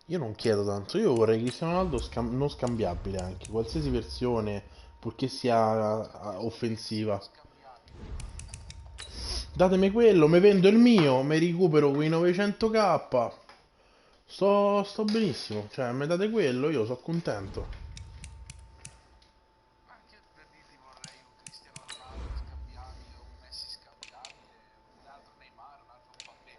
Io non chiedo tanto, io vorrei Cristiano Ronaldo non scambiabile anche, qualsiasi versione, purché sia offensiva. Datemi quello, mi vendo il mio, mi recupero quei 900k. Sto benissimo, cioè, mi date quello, io sono contento. Anche per dirti vorrei un Cristiano Ronaldo scambiabile, un Messi scambiabile, un altro Neymar, un altro Mbappé.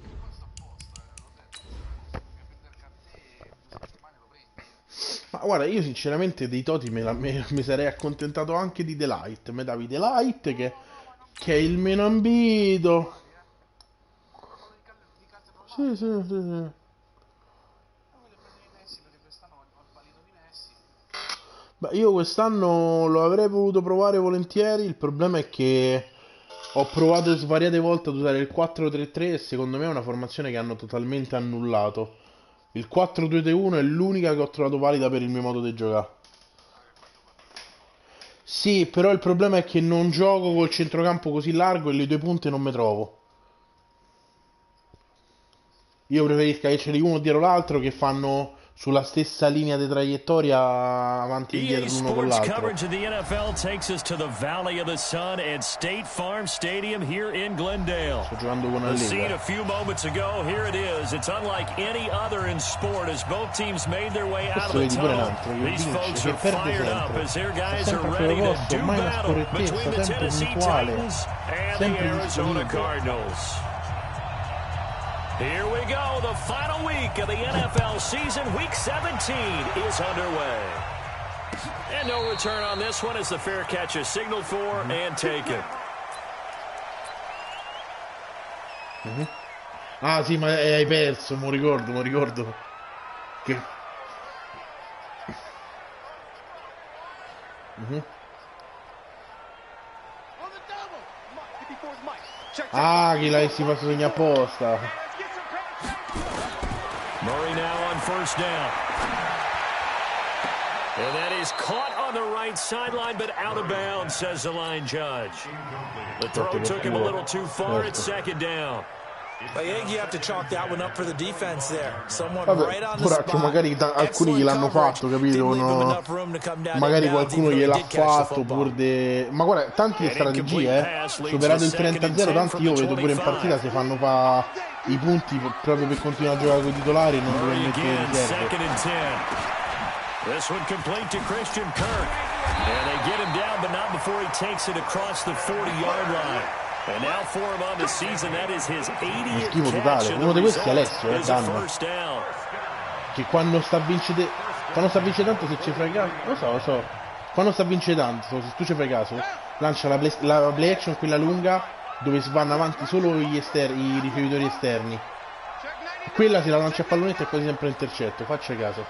E poi sto a posto, l'ho detto, cioè, mi prendere a te e 2 settimane lo prendi. Ma guarda, io sinceramente dei Toti mi sarei accontentato anche di Delight. Mi davi Delight No, no, ma non che è quello, il quello meno di calze ambito. normali, eh. Parlo di calze Sì, normali. sì, sì, sì. Voglio prendere i Messi perché quest'anno ho il pallino di Messi. Beh, io quest'anno lo avrei voluto provare volentieri. Il problema è che ho provato svariate volte ad usare il 4-3-3 e secondo me è una formazione che hanno totalmente annullato. Il 4-2-1 è l'unica che ho trovato valida per il mio modo di giocare. Ah, che 4-4-2 forte. Sì, però il problema è che non gioco col centrocampo così largo e le due punte non mi trovo. Io preferisco che ce li uno dietro l'altro che fanno sulla stessa linea di traiettoria avanti e EA indietro l'uno con Sports l'altro. coverage of the NFL takes us to the Valley of the Sun and State Farm Stadium here in Glendale. Sto giocando con la The scene Lega. a few moments ago, here it is. It's unlike any other in sport as both teams made their way out of Questo the vedi pure un tunnel. altro che These vince, folks che are perde fired up sempre. as their Sta guys are sempre al proprio ready to posto, do mai una battle between scorrettezza, the sempre Tennessee puntuale, Titans and the sempre Arizona disponibile. Cardinals. Here we go. The final week of the NFL season. Week 17 is underway. And no return on this one as the fair catch is signaled for and taken. Ah sì, ma hai perso, mo ricordo, mo ricordo. Che... Mhm. Ah, che l'avessi fatto segnare apposta. Murray now on first down. And that is caught on the right sideline, but out of bounds, says the line judge. The throw took him a little too far. It's second down. I think you have to chalk that one up for the defense there. Someone Vabbè, right on the poraccio, spot. magari alcuni Excellent gliel'hanno coverage. fatto, capito? Didn't leave him No? enough room to come down Magari inbounds, qualcuno even though he gliel'ha did catch the fatto football. pur de... Ma guarda, tanti An strategie, incomplete pass leads to superato il second and 30-0, 10 tanti from the io vedo pure in 25. partita si fanno fa i punti proprio per continuare a giocare con i titolari e non dover Murray mettere le again, riserve. second and 10. This one complete to Christian Kirk. And they get him down, but not before he takes it across the 40-yard line. And now for him on the season, that is his 80th Schifo catch, totale. and Uno the di questi è result Alessio, is a danno. first down. Che quando sta a vincere tanto se ci fai caso, lo so. Quando sta a vincere tanto, se tu ci fai caso, lancia la play action quella lunga dove si vanno avanti solo i ricevitori esterni. Quella se la lancia a pallonetto è quasi sempre intercetto, faccia caso.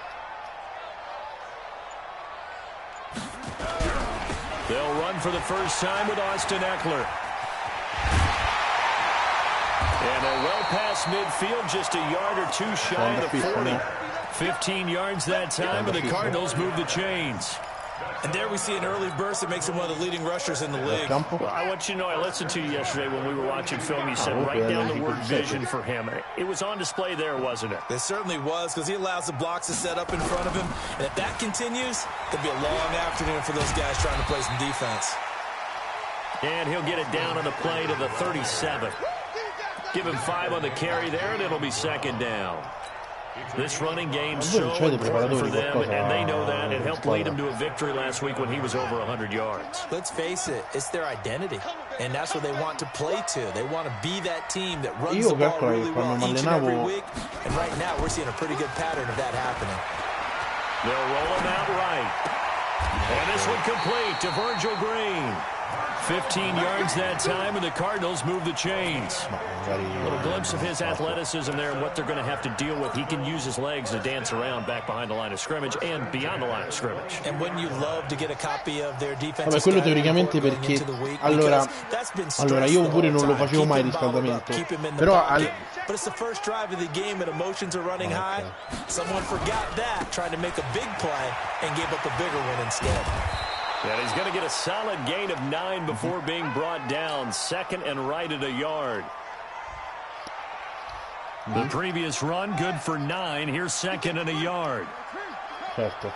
They'll run for the first time with Austin Eckler. And they're well past midfield, just a yard or two shy of the 40. 15 yards that time, and the Cardinals move the chains. And there we see an early burst that makes him one of the leading rushers in the league. Well, I want you to know, I listened to you yesterday when we were watching film. You said write down the word vision for him. It was on display there, wasn't it? It certainly was, because he allows the blocks to set up in front of him. And if that continues, it'll be a long afternoon for those guys trying to play some defense. And he'll get it down on the play to the 37. Give him 5 on the carry there, and it'll be second down. This running game so important for them, and they know that. It helped lead them to a victory last week when he was over 100 yards. Let's face it, it's their identity, and that's what they want to play to. They want to be that team that runs the ball really well each and every week, and right now we're seeing a pretty good pattern of that happening. They'll roll him out right. And this one complete to Virgil Green. 15 yards that time, and the Cardinals move the chains. A little glimpse of his athleticism there and what they're going to have to deal with. He can use his legs to dance around back behind the line of scrimmage and beyond the line of scrimmage. And wouldn't you love to get a copy of their defensive Vabbè, quello teoricamente perché allora io pure non lo facevo mai riscaldamento. Però But it's the first drive of the game and emotions are running high. Someone forgot that, trying to make a big play and gave up a bigger one instead. And he's going to get a solid gain of 9 before being brought down. Second and right at a yard. The previous run, good for 9. Here's second and a yard. Certo.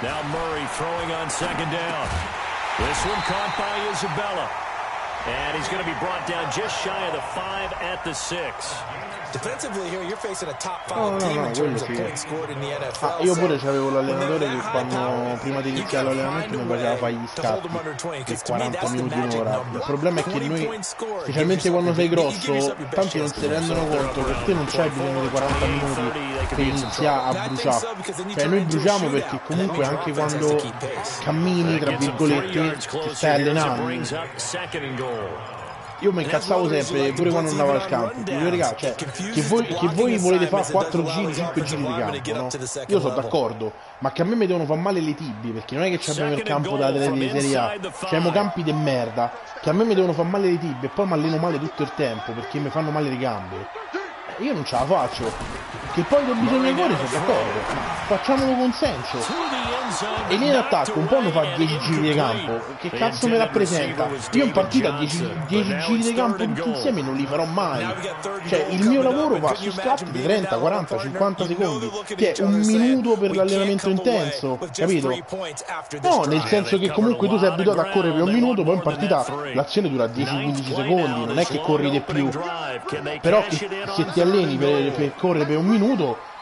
Now Murray throwing on second down. This one caught by Isabella. And he's going to be brought down just shy of the 5 at the 6. Defensively here, you're facing a top 5 team in terms of points scored in the NFL. Io pure c'avevo l'allenatore che quando prima di iniziare l'allenamento mi faceva fare gli scatti per 40 minuti, un'ora. Il problema è che noi, specialmente quando sei grosso, tanti non si rendono conto che te non c'hai bisogno di 40 minuti per iniziare a bruciare. Cioè noi bruciamo perché comunque anche quando cammini, tra virgolette, ti stai allenando. Io mi incazzavo sempre, pure quando andavo al campo. Dico, raga, cioè, che voi volete fare 4 giri, 5 giri di campo, no? Io sono d'accordo, ma che a me mi devono fare male le tibie, perché non è che abbiamo il campo da Serie A, abbiamo campi di merda, che a me mi devono fare male le tibie e poi mi alleno male tutto il tempo, perché mi fanno male le gambe. Io non ce la faccio. Che poi ho bisogno di cuore, sono d'accordo, ma facciamolo con senso. E lì in attacco un po' mi fa 10 giri di campo, che cazzo mi rappresenta? Io in partita 10 giri di campo tutti insieme non li farò mai. Cioè il mio lavoro va su scatti di 30, 40, 50 secondi, che è un minuto per l'allenamento intenso, capito? No, nel senso che comunque tu sei abituato a correre per un minuto, poi in partita l'azione dura 10-15 secondi, non è che corri di più. Però che se ti alleni per correre per un minuto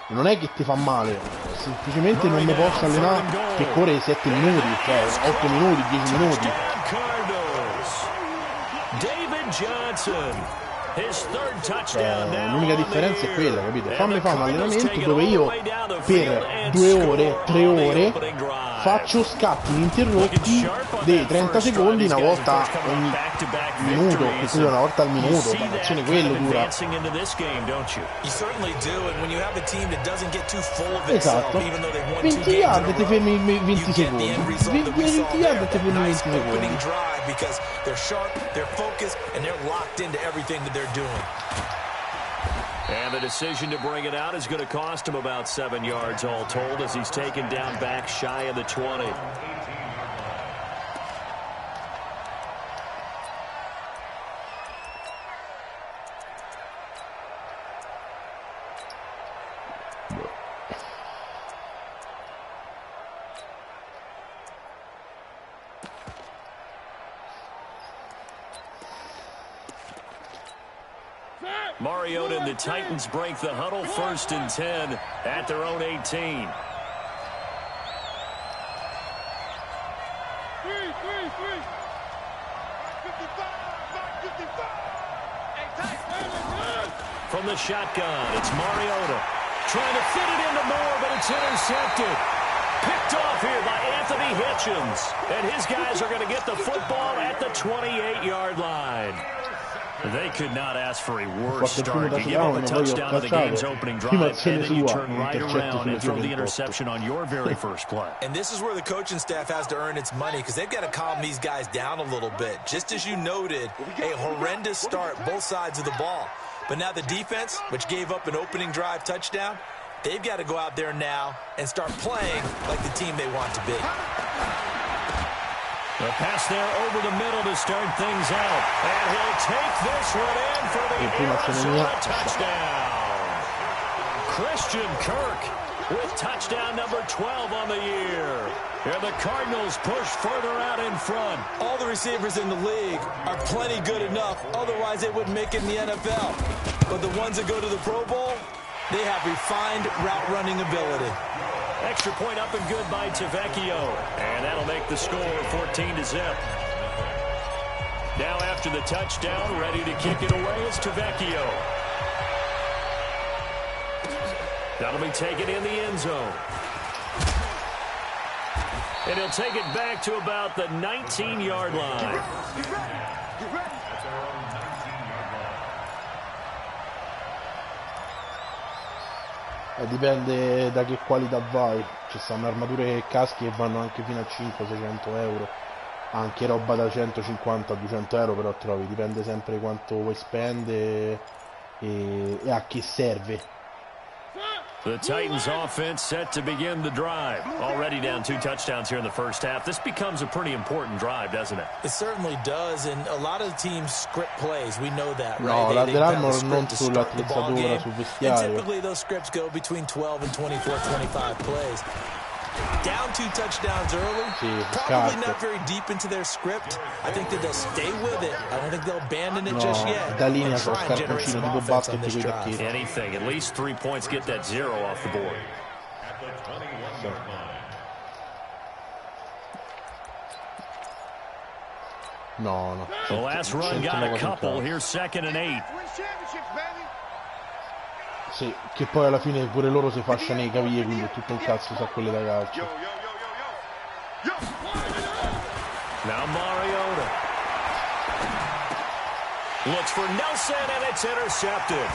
non è che ti fa male, semplicemente non mi posso allenare per correre 7 minuti, cioè 8 minuti, 10 minuti. L'unica differenza è quella, capito? Fammi fare un allenamento dove io per 2 ore, 3 ore faccio scatti ininterrotti dei 30 secondi una volta ogni minuto, che tu una volta al minuto, la l'azione quello dura. Esatto, 20 yard e ti fermi 20 secondi, 20 yard e ti fermi 20 secondi. And the decision to bring it out is going to cost him about 7 yards all told as he's taken down back shy of the 20. Mariota and the Titans break the huddle, 1st and 10 at their own 18. From the shotgun, it's Mariota trying to fit it into Moore, but it's intercepted. Picked off here by Anthony Hitchens, and his guys are going to get the football at the 28-yard line. They could not ask for a worse start. You give up a touchdown in the game's opening drive, and then you turn right around and throw the interception on your very first play. And this is where the coaching staff has to earn its money, because they've got to calm these guys down a little bit. Just as you noted, a horrendous start, both sides of the ball. But now the defense, which gave up an opening drive touchdown, they've got to go out there now and start playing like the team they want to be. The pass there over the middle to start things out. And he'll take this one in for the Arizona touchdown. Christian Kirk with touchdown number 12 on the year. And the Cardinals push further out in front. All the receivers in the league are plenty good enough. Otherwise, they wouldn't make it in the NFL. But the ones that go to the Pro Bowl, they have refined route running ability. Extra point up and good by Tavecchio. And that'll make the score 14-0. Now after the touchdown, ready to kick it away is Tavecchio. That'll be taken in the end zone. And he'll take it back to about the 19-yard line. Dipende da che qualità vai, ci stanno armature e caschi che vanno anche fino a 500-600 euro, anche roba da 150-200 euro però trovi, dipende sempre quanto vuoi spendere e a che serve. The Titans offense set to begin the drive. Already down 2 touchdowns here in the first half. This becomes a pretty important drive, doesn't it? It certainly does, and a lot of the teams script plays. We know that, right? No, they l'altro have a non script to start the ball sull'attrezzatura, game. sul And vestiario. typically those scripts go between 12 and 24, 25 plays. Down 2 touchdowns early, probably not very deep into their script. I think that they'll stay with it. I don't think they'll abandon it just yet. Da linea And sono try and generate scarponcino some tipo offense on basket this coi drive. tacchetti. Anything. At least 3 points. Get that 0 off the board. No, no. The last run got a couple. Here's 2nd and 8. Sì, che poi alla fine pure loro si fasciano i caviglie, quindi è tutto un cazzo sa quelle da calcio. Now Mariota looks for Nelson, and it's intercepted.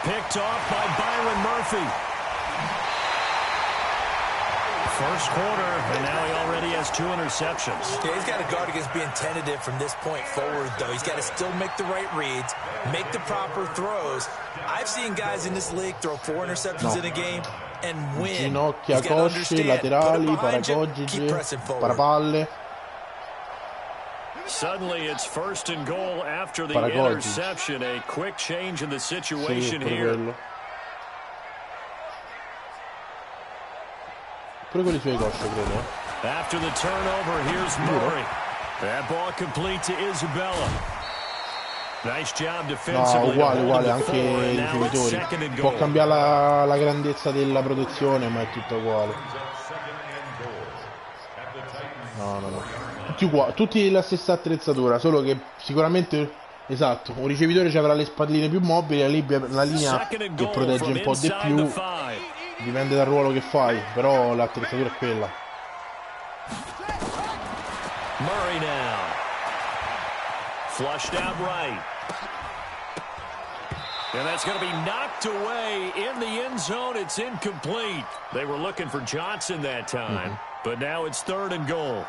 Picked off by Byron Murphy. First quarter, and now he already has 2 interceptions. Yeah, he's got to guard against being tentative from this point forward, though. He's got to still make the right reads, make the proper throws. I've seen guys in this league throw 4 interceptions in a game and win. Ginocchia, cosce, laterali, paracogige, parapalle. Suddenly it's 1st and goal after the interception. A quick change in the situation here. Quello. Pure con i suoi cosce, credo. After the turnover, here's Murray. That ball complete to Isabella. Nice job defensively. No, uguale, anche i ricevitori. Può cambiare la grandezza della protezione, ma è tutto uguale. No. Tutti la stessa attrezzatura, solo che sicuramente, esatto, un ricevitore ci avrà le spalline più mobili, la linea che protegge un po' di più. Dipende dal ruolo che fai, però l'attrezzatura è quella. Murray now. Flushed out right. And that's going to be knocked away in the end zone. It's incomplete. They were looking for Johnson that time, but now it's 3rd and goal.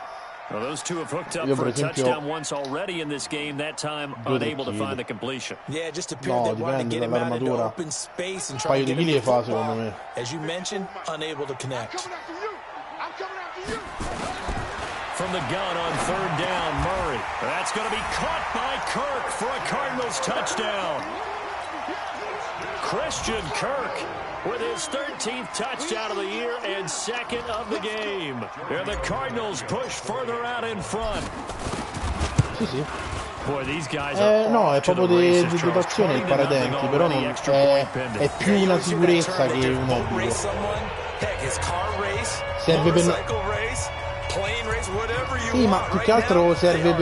Well, those two have hooked up for a touchdown once already in this game, that time unable to find the completion. Yeah, just appeared they wanted to get him out into open space and try to get him the football. As you mentioned, unable to connect. From the gun on 3rd down, Murray. That's going to be caught by Kirk for a Cardinals touchdown. Christian Kirk with his 13th touchdown of the year and 2nd of the game. And the Cardinals push further out in front. Sì. Boy, these guys are no, è proprio di dotazione il paradenti, però non è più una sicurezza che un obbligo. Serve per... Sì, ma più che altro serve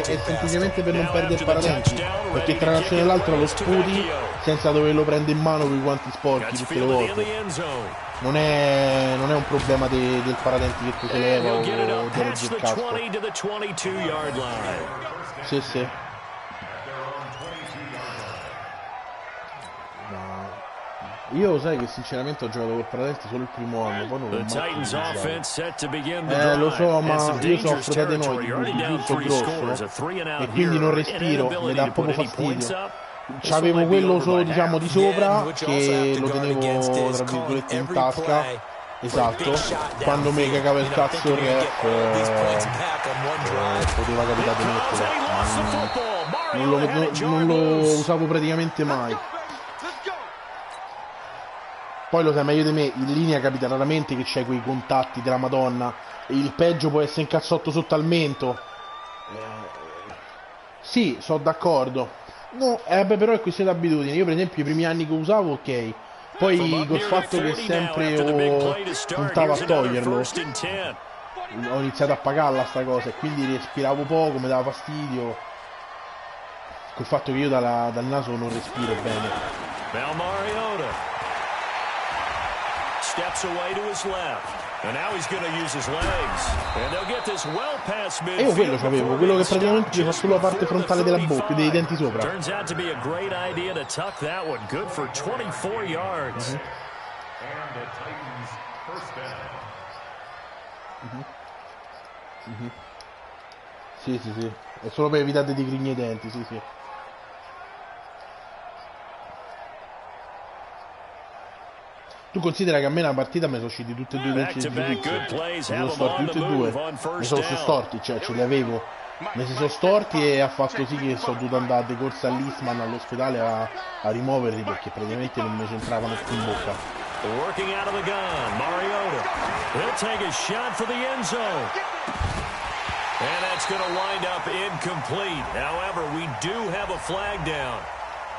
semplicemente per non perdere il paradenti, perché tra una azione e l'altra lo sputi senza doverlo prendere in mano con i guanti sporchi tutte le volte. Non è un problema del paradenti che tu se leva o del casco. Sì. Io sai che sinceramente ho giocato col paradenti solo il primo anno, poi non l'ho mai utilizzato. Lo so, ma io soffro da adenoidi, grosso, e quindi non respiro, mi dà proprio fastidio. C'avevo quello solo, diciamo, di sopra, che lo tenevo tra virgolette in tasca, esatto, quando mi cagava il cazzo il ref, poteva capitare di metterlo. Non lo usavo praticamente mai. Poi lo sai meglio di me, in linea capita raramente che c'hai quei contatti della Madonna. Il peggio può essere un cazzotto sotto al mento. Sì, sono d'accordo. No, però è questione di abitudine. Io per esempio i primi anni che usavo, ok. Poi col fatto che sempre puntavo a toglierlo, ho iniziato a pagarla sta cosa e quindi respiravo poco, mi dava fastidio. Col fatto che io dal naso non respiro bene. Steps away to his left. And now he's going to use his legs. And they'll get this well past midfield. E io quello c'avevo, quello che praticamente fa solo la parte frontale della bocca, dei denti sopra. Turns out to be a great idea to tuck that one. Good for 24 yards. Sì. È solo per evitare di grigne i denti, sì. Tu considera che a me la partita mi sono usciti tutti e due i calci di giudizio, mi sono storti tutti e due, mi sono storti, cioè ce li avevo, mi si sono storti e ha fatto sì che sono dovuto andare di corsa all'Eastman all'ospedale a rimuoverli perché praticamente non mi c'entravano più in bocca. Working out of the gun, Mariota. He'll take a shot for the end zone. And that's going to wind up incomplete. However, we do have a flag down.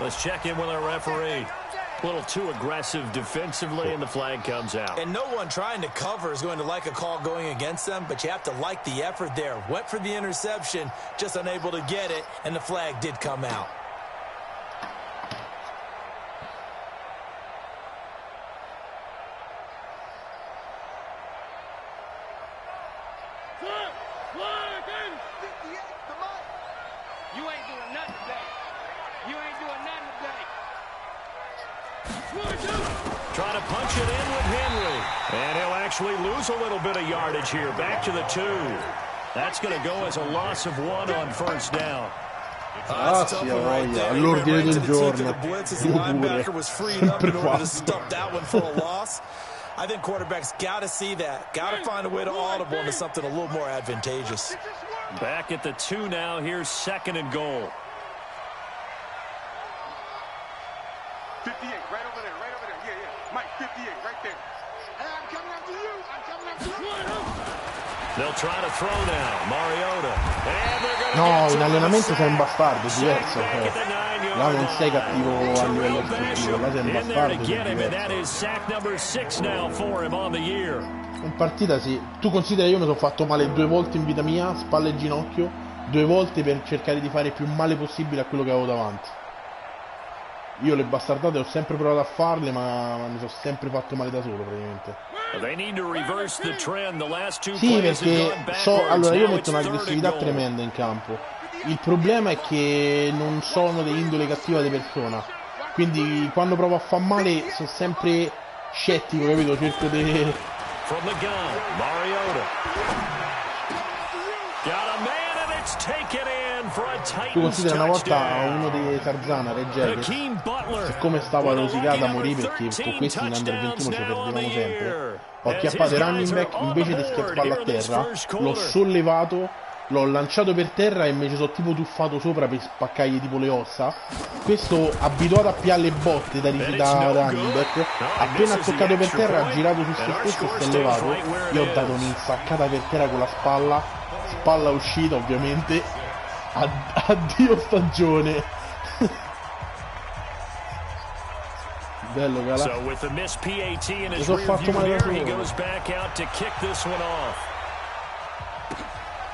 Let's check in with our referee. A little too aggressive defensively, and the flag comes out. And no one trying to cover is going to like a call going against them, but you have to like the effort there. Went for the interception, just unable to get it, and the flag did come out. Trying to punch it in with Henry. And he'll actually lose a little bit of yardage here. Back to the 2. That's going to go as a loss of 1 on first down. All'ordine del giorno. Sempre fatto. I think quarterbacks got to see that. Got to find a way to audible into something a little more advantageous. Back at the 2 now. Here's 2nd and goal. 58, right over there, right over there. Yeah, yeah. Mike, 58, right there. Hey, I'm coming after you. I'm coming after you. They'll try to throw now. Mariota. And they're going to no, in allenamento sei un bastardo, è diverso. Là non sei cattivo a livello sportivo, là sei un bastardo. In partita sì. Tu considera io mi sono fatto male 2 volte in vita mia, spalle e ginocchio, 2 volte per cercare di fare più male possibile a quello che avevo davanti. Io le bastardate ho sempre provato a farle, ma mi sono sempre fatto male da solo praticamente. Sì, perché allora io metto un'aggressività tremenda in campo. Il problema è che non sono di indole cattiva di persona. Quindi quando provo a far male sono sempre scettico, capito? Cerco di... Tu consideri una volta uno dei Tarzana, Reggere, siccome stava rosicata a morire perché con questi in Under 21 ci perdevamo sempre, ho acchiappato il running back, invece di schiaffarlo a terra, l'ho sollevato, l'ho lanciato per terra e mi ci sono tipo tuffato sopra per spaccargli tipo le ossa. Questo, abituato a piare le botte da running back, appena ha toccato per terra ha girato su se stesso e si è levato. Io ho dato un'insaccata per terra con la spalla uscita ovviamente. Addio stagione. Bello, Cala. Mi sono fatto male da solo.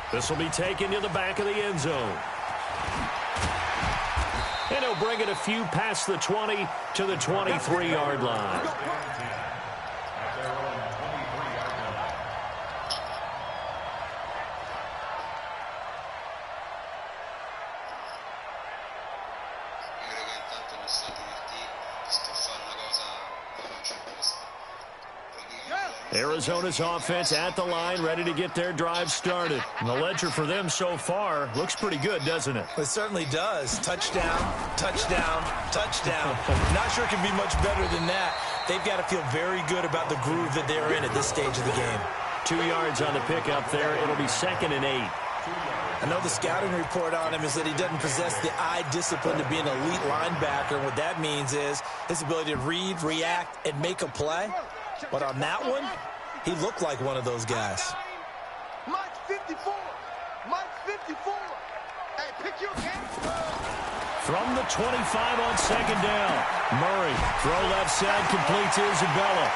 This will be taken to the back of the end zone. And he'll bring it a few past the 20 to the 23-yard line. Arizona's offense at the line, ready to get their drive started. And the ledger for them so far looks pretty good, doesn't it? It certainly does. Touchdown, touchdown, touchdown. Not sure it can be much better than that. They've got to feel very good about the groove that they're in at this stage of the game. 2 yards on the pickup there. It'll be 2nd and 8. I know the scouting report on him is that he doesn't possess the eye discipline to be an elite linebacker. And what that means is his ability to read, react, and make a play. But on that one, he looked like one of those guys. Mike 54. Mike 54. Hey, pick your game. From the 25 on 2nd down. Murray, throw left side, completes Isabella.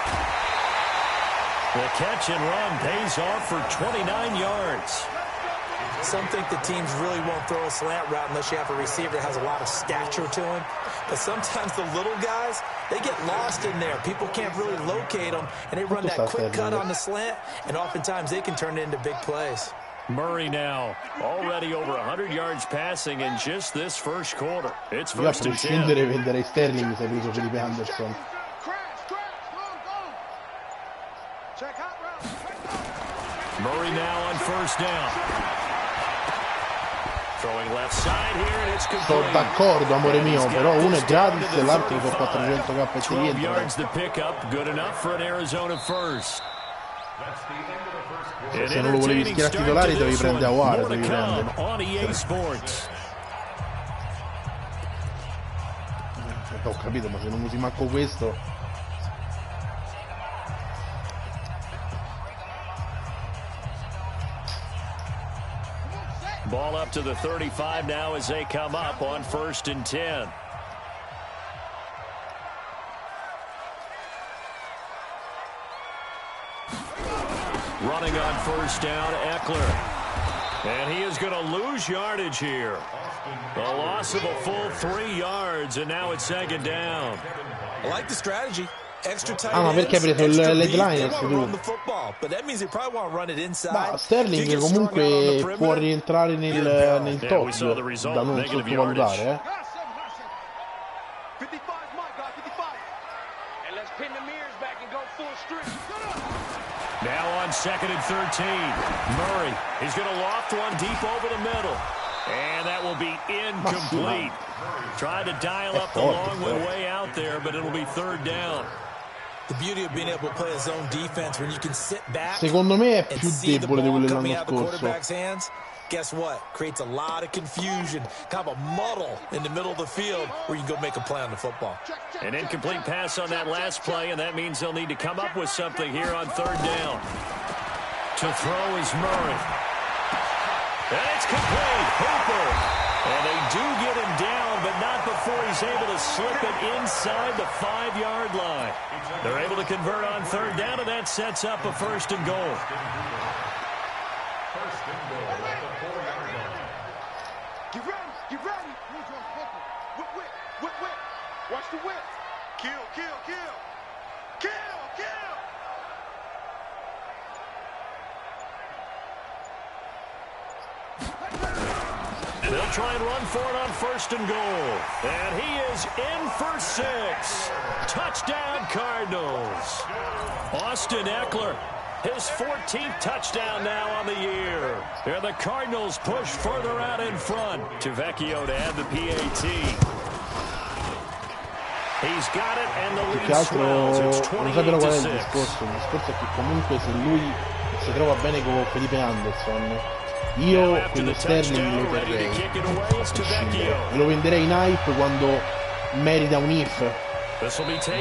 The catch and run pays off for 29 yards. Some think the teams really won't throw a slant route unless you have a receiver that has a lot of stature to him. But sometimes the little guys, they get lost in there. People can't really locate them, and they run that quick cut on the slant, and oftentimes they can turn it into big plays. Murray now already over 100 yards passing in just this first quarter. It's first and 10. Io a prescindere venderei Sterling se hai preso Felipe Anderson. Murray now on first down. Sto d'accordo, amore mio, però uno è gratis e l'altro sono 400k e 12 yards the pickup, good enough for an Arizona first. Se non lo volevi schierare titolare devi prendere Awar, devi prendere. Ho capito, ma se non usi manco questo. Ball up to the 35 now as they come up on 1st and 10. Running on 1st down, Eckler. And he is going to lose yardage here. A loss of a full 3 yards, and now it's 2nd down. I like the strategy. Extra tight ma perché hai preso l'headliner tu? Ma Sterling comunque può rientrare nel top da non sottovalutare, Now on 2nd and 13. Murray, he's going to loft one deep over the middle. And that will be incomplete. Tried to dial up the long way out there, but it'll be 3rd down. The beauty of being able to play a zone defense when you can sit back. Secondo me è più debole di quello dell'anno scorso. Guess what? Creates a lot of confusion, kind of a muddle in the middle of the field where you can go make a play on the football. An incomplete pass on that last play, and that means they'll need to come up with something here on 3rd down. To throw is Murray. And it's complete. Hooper. And they do get him down, but not before he's able to slip it inside the 5-yard line. They're able to convert on 3rd down, and that sets up a 1st and goal. Get ready. Whip. Watch the whip. Kill. They'll try and run for it on 1st and goal. And he is in for 6. Touchdown, Cardinals. Austin Eckler, his 14th touchdown now on the year. And the Cardinals push further out in front. To Vecchio to add the PAT. He's got it, and the lead swells. It's 28-6. Il discorso è che comunque se lui si trova bene con Felipe Anderson, io quello Sterling lo terrei e lo venderei in hype quando merita un if.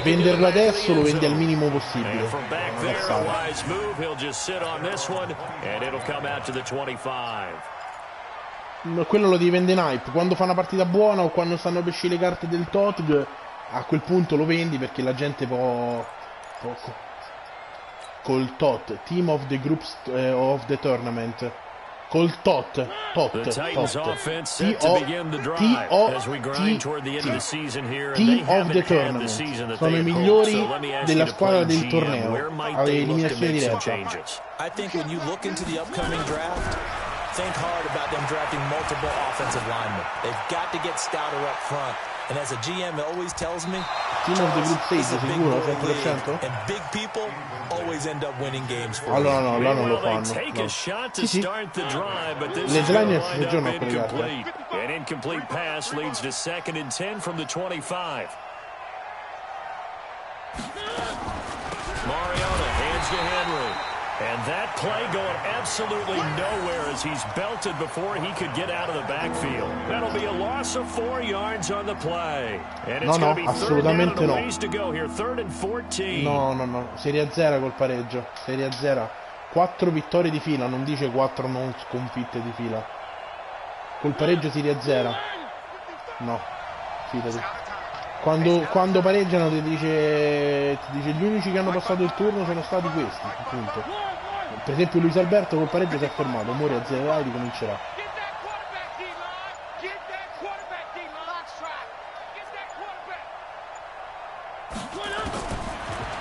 Venderlo adesso lo vendi al minimo possibile. Quello lo devi vendere in hype quando fa una partita buona o quando stanno per uscire le carte del TOTG. A quel punto lo vendi perché la gente può col TOT, Team of the Groups of the Tournament, col TOT Team of the Tournament, sono i migliori della squadra del torneo all'eliminazione diretta. I think when you look into the upcoming draft, think hard about them drafting multiple offensive linemen. They've got to get stouter up front. And as a GM always tells me, Team of the Group 6 sicuro, 100%? And big people always end up winning games for allora no, là non lo fanno. Sì. L'headliner si giorno a collegare. An incomplete pass leads to 2nd and 10 from the 25. Mariota hands to Henry. And that play going absolutely nowhere as he's belted before he could get out of the backfield. That'll be a loss of 4 yards on the play. And it's going to be assolutamente no. Ways to go here, 3rd and 14. No. Serie a 0 col pareggio. Serie a 0. 4 vittorie di fila, non dice 4 non sconfitte di fila. Col pareggio Serie a 0. No, fidati. Quando pareggiano ti dice gli unici che hanno passato il turno sono stati questi, appunto. Per esempio Luis Alberto col pareggio si è fermato, muore a 0 e ricomincerà.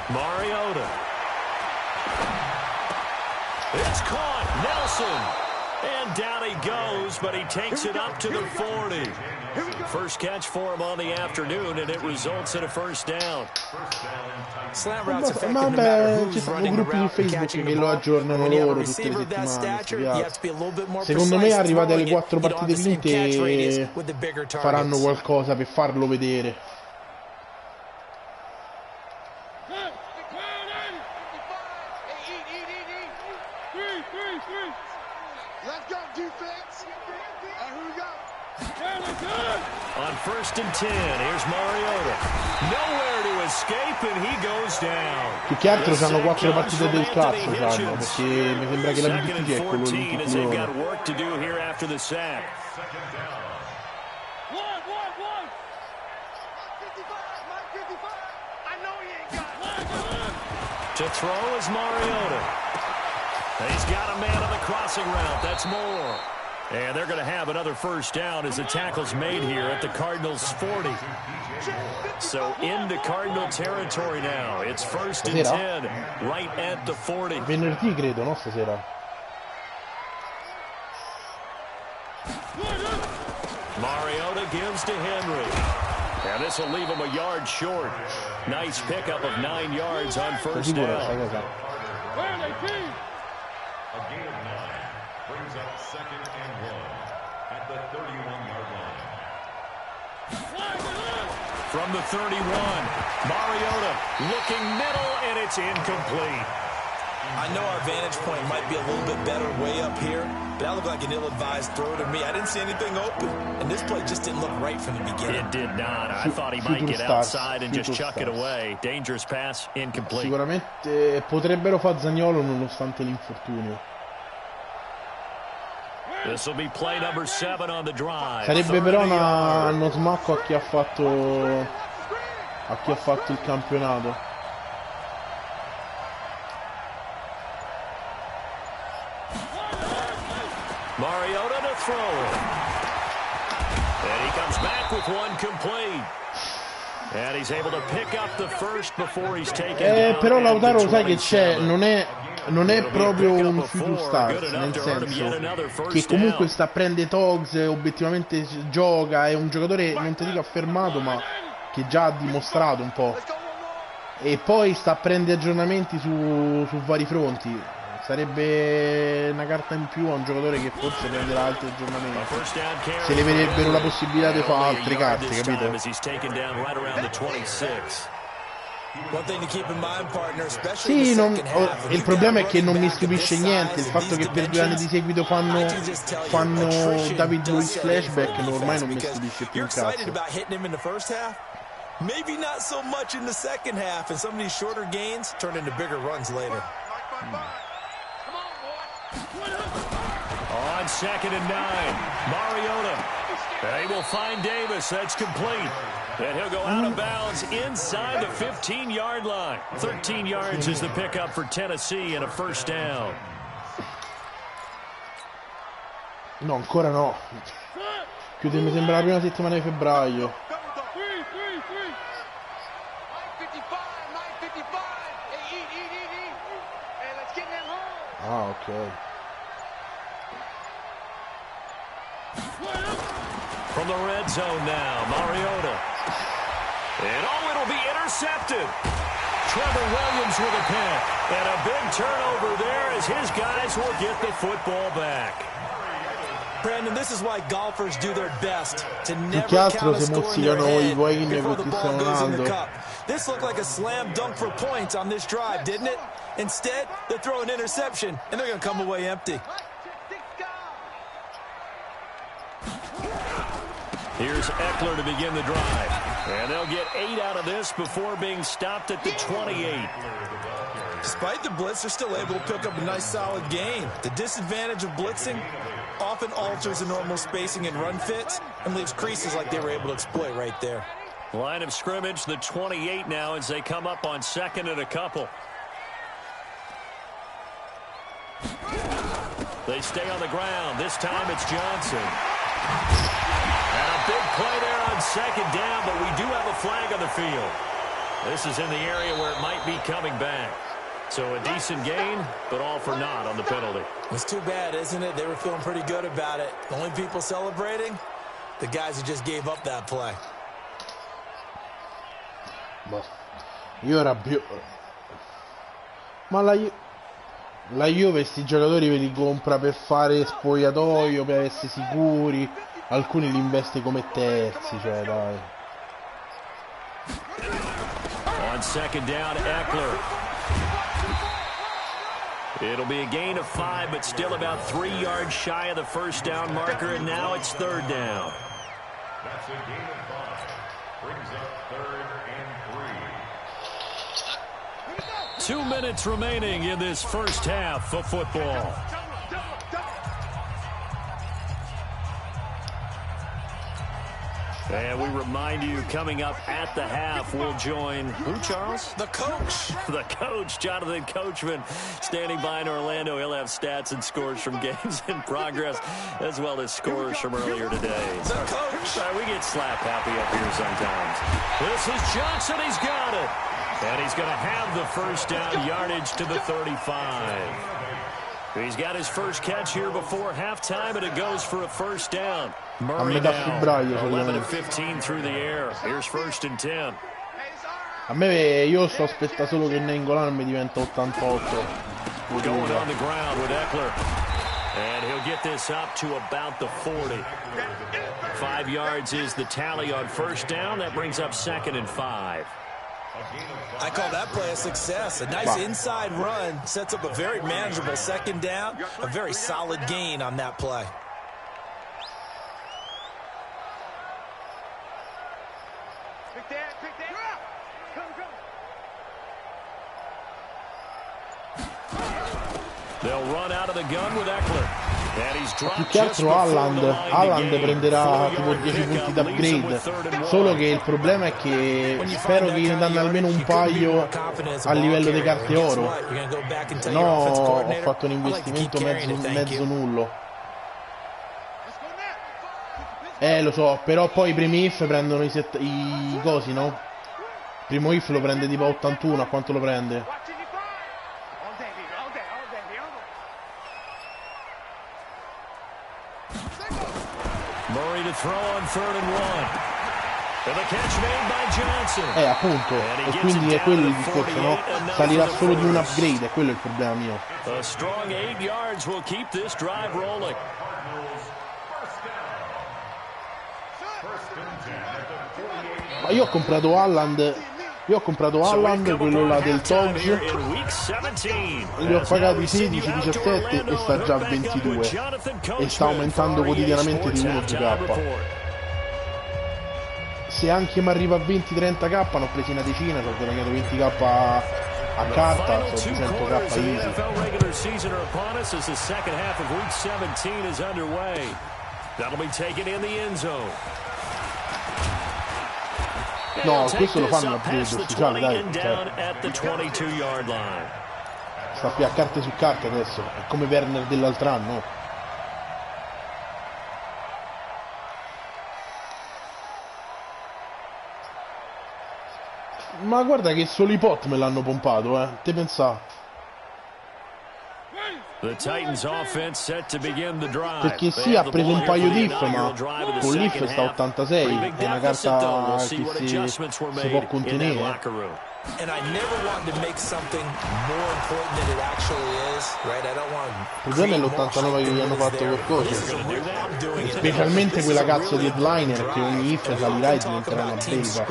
Mariota. It's caught. Nelson. And down he goes, but he takes it up to the 40. First catch for him on the afternoon, and it results in a first down. Slant routes effective no matter who's running the route and catching the ball. When you have a receiver of that stature, you have to be a little bit more precise. Secondo me, arrivate alle 4 partite vinte, faranno qualcosa per farlo vedere. On 1st and 10, here's Mariota. Nowhere to escape, and he goes down. Più che altro c'hanno 4 partite del cazzo, perché mi sembra che la più difficile è quello di tutti loro. To throw is Mariota. He's got a man on the crossing route. That's more. And they're going to have another first down as the tackle's made here at the Cardinals' 40. So into Cardinal territory now. It's 1st and 10, right at the 40. Venerdì credo, no? Stasera. Mariota gives to Henry. And this will leave him a yard short. Nice pickup of 9 yards on first down. A gain of 9 brings up 2nd and 1 at the 31-yard line. From the 31, Mariota looking middle, and it's incomplete. I know our vantage point might be a little bit better way up here, but that looked like an ill-advised throw to me. I didn't see anything open, and this play just didn't look right from the beginning. It did not. I thought he might get outside and just chuck it away. Dangerous pass, incomplete. Sicuramente potrebbero fare Zaniolo nonostante l'infortunio. This will be play number 7 on the drive. Sarebbe però uno smacco a chi ha fatto il campionato. Mariota to throw. And he comes back with one complete. And he's able to pick up the first before he's taken down. Però Lautaro, sai che c'è, non è proprio un future star, nel senso che comunque sta a prendere Togs, obiettivamente gioca, è un giocatore, non ti dico affermato, ma che già ha dimostrato un po', e poi sta a prendere aggiornamenti su vari fronti. Sarebbe una carta in più a un giocatore che forse prenderà altri aggiornamenti, se le vedrebbero la possibilità di fare altre carte, capito? Sì, il problema è che non mi stupisce niente il fatto che per 2 anni di seguito fanno David Luiz flashback, ormai non mi stupisce più un cazzo. Maybe not so much in the second half, and some of these shorter gains turn into bigger runs later. On 2nd and 9, Mariota. They will find Davis. That's complete. And he'll go out of bounds inside the 15-yard line. 13 yards is the pickup for Tennessee and a first down. No, ancora no. Chiude, mi sembra la prima settimana di febbraio. Ah, ok. From the red zone now, Mariota. And it'll be intercepted. Trevor Williams with a pick. And a big turnover there as his guys will get the football back. Brandon, this is why golfers do their best to never count a score in their head before the ball goes in the cup. This looked like a slam dunk for points on this drive, didn't it? Instead, they throw an interception, and they're going to come away empty. Here's Eckler to begin the drive. And they'll get 8 out of this before being stopped at the 28. Despite the blitz, they're still able to pick up a nice, solid gain. The disadvantage of blitzing often alters the normal spacing and run fits and leaves creases like they were able to exploit right there. Line of scrimmage, the 28 now as they come up on 2nd and a couple. They stay on the ground. This time it's Johnson. And a big play there on 2nd down, but we do have a flag on the field. This is in the area where it might be coming back. So a decent gain, but all for naught on the penalty. It's too bad, isn't it? They were feeling pretty good about it. The only people celebrating, the guys who just gave up that play. Io era più... Ma la Juve sti giocatori ve li compra per fare spogliatoio, per essere sicuri. Alcuni li investe come terzi, cioè dai. On second down, Eckler. It'll be a gain of 5, but still about 3 yards shy of the first down marker, and now it's third down. That's a gain of 5. Brings up 3rd and 3. 2 minutes remaining in this first half of football. And we remind you, coming up at the half, we'll join who, Charles? The coach. The coach, Jonathan Coachman, standing by in Orlando. He'll have stats and scores from games in progress, as well as scores from earlier today. The coach. Sorry, we get slap happy up here sometimes. This is Johnson. He's got it. And he's going to have the first down, yardage to the 35. He's got his first catch here before halftime, and it goes for a first down. Murray now, 11 of 15 through the air. Here's 1st and 10. A me, io sto aspettando solo che Nengolan mi diventa 88. Going on the ground with Eckler. And he'll get this up to about the 40. 5 yards is the tally on first down. That brings up 2nd and 5. I call that play a success. A nice inside run sets up a very manageable second down. A very solid gain on that play. They'll run out of the gun with Eckler. And he's dropped più che altro Haaland prenderà tipo 10 punti d'upgrade, solo che il problema è che spero che gli danno almeno un paio a livello di carte oro, se no ho fatto un investimento mezzo nullo. Lo so, però poi i primi if prendono i cosi, no? Il primo if lo prende tipo 81, a quanto lo prende? Murray to throw on 3rd and 1. And the catch made by Johnson. Appunto, e quindi è quello il discorso, no? Salirà solo di un upgrade, è quello il problema mio. A strong 8 yards will keep this drive rolling. Ma io ho comprato Haaland, quello là del Togs, li ho pagati 16, 17 e sta già a 22 e sta aumentando quotidianamente di 1-2k. Se anche mi arriva a 20-30k, ne ho presi una decina, ci ho guadagnato 20k a carta, so 200k easy. No, questo lo fanno upgrade ufficiale, dai. Sta più a carte su carte adesso, è come Werner dell'altro anno. Ma guarda che solo i pot me l'hanno pompato, te pensà? Perché sì, ha preso un paio di if, ma con l'if sta 86, è una carta che si può contenere. And I never want to make something more important than it actually is, right? I don't want il problema è l'89 che gli hanno fatto qualcosa, specialmente quella cazzo di headliner che ogni if salirà e diventerà una bella.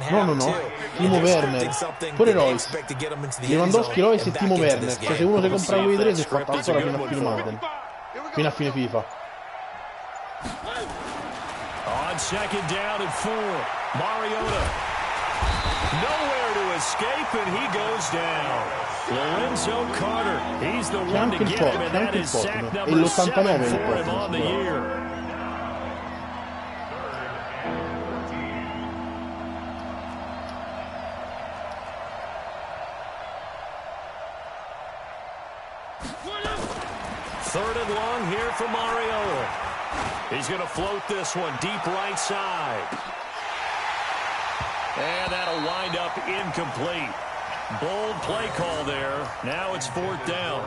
No, Timo Werner, pure Royce, Lewandowski, Royce e Timo Werner, cioè se uno si compra quei tre si è fatto ancora fino a fine Madden, fino a fine FIFA. On second down and 4, Mariota. Nowhere to escape, and he goes down. Lorenzo Carter, he's the one to get him, and that is sack number 7 for him on the year. Third and long here for Mariota. He's going to float this one deep right side. And that'll wind up incomplete. Bold play call there. Now it's 4th down.